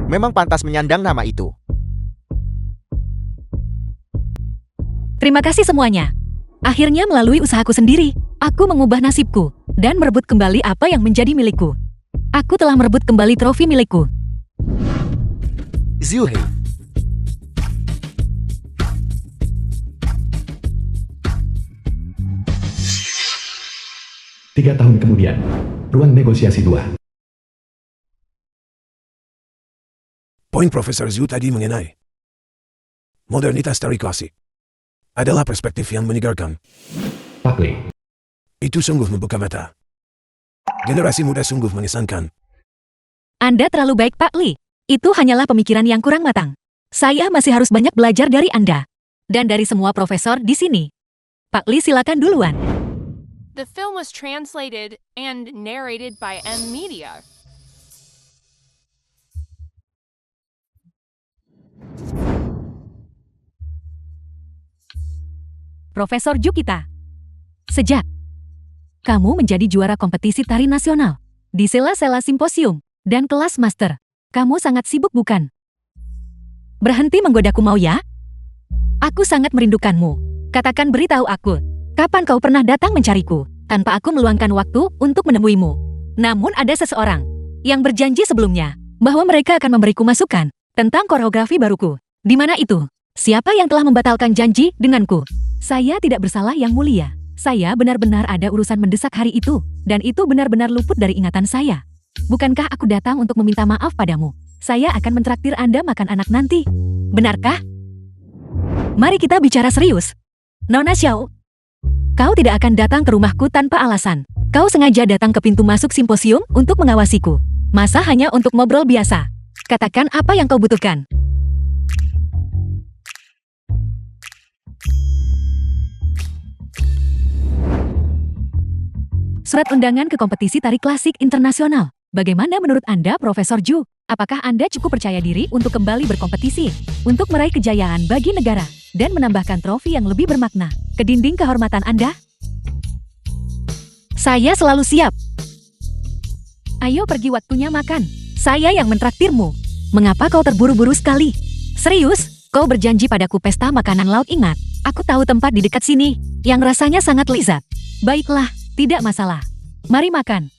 Memang pantas menyandang nama itu. Terima kasih semuanya. Akhirnya melalui usahaku sendiri, aku mengubah nasibku dan merebut kembali apa yang menjadi milikku. Aku telah merebut kembali trofi milikku. Zhuhi. Tiga tahun kemudian, ruang negosiasi 2. Poin Profesor Zhu tadi mengenai modernitas tari klasik adalah perspektif yang menyegarkan. Pak Li, Itu sungguh membuka mata. Generasi muda sungguh mengesankan. Anda terlalu baik, Pak Li. Itu hanyalah pemikiran yang kurang matang. Saya masih harus banyak belajar dari Anda. Dan dari semua profesor di sini. Pak Li, silakan duluan. The film was translated and narrated by M Media. Profesor Jukita. Sejak kamu menjadi juara kompetisi tari nasional di sela-sela simposium dan kelas master, kamu sangat sibuk bukan? Berhenti menggodaku mau ya? Aku sangat merindukanmu. Katakan beritahu aku, kapan kau pernah datang mencariku? tanpa aku meluangkan waktu untuk menemuimu. Namun ada seseorang yang berjanji sebelumnya bahwa mereka akan memberiku masukan tentang koreografi baruku. Di mana itu? Siapa yang telah membatalkan janji denganku? Saya tidak bersalah yang mulia. Saya benar-benar ada urusan mendesak hari itu, dan itu benar-benar luput dari ingatan saya. Bukankah aku datang untuk meminta maaf padamu? Saya akan mentraktir Anda makan anak nanti. Benarkah? Mari kita bicara serius. Nona Xiao, kau tidak akan datang ke rumahku tanpa alasan. Kau sengaja datang ke pintu masuk simposium untuk mengawasiku. Masa hanya untuk ngobrol biasa? Katakan apa yang kau butuhkan. Surat undangan ke kompetisi tari klasik internasional. Bagaimana menurut Anda, Profesor Zhu? Apakah Anda cukup percaya diri untuk kembali berkompetisi? Untuk meraih kejayaan bagi negara, dan menambahkan trofi yang lebih bermakna ke dinding kehormatan Anda? Saya selalu siap. Ayo pergi, waktunya makan. Saya yang mentraktirmu. Mengapa kau terburu-buru sekali? Serius? Kau berjanji padaku pesta makanan laut, ingat? Aku tahu tempat di dekat sini, yang rasanya sangat lezat. Baiklah. Tidak masalah. Mari makan.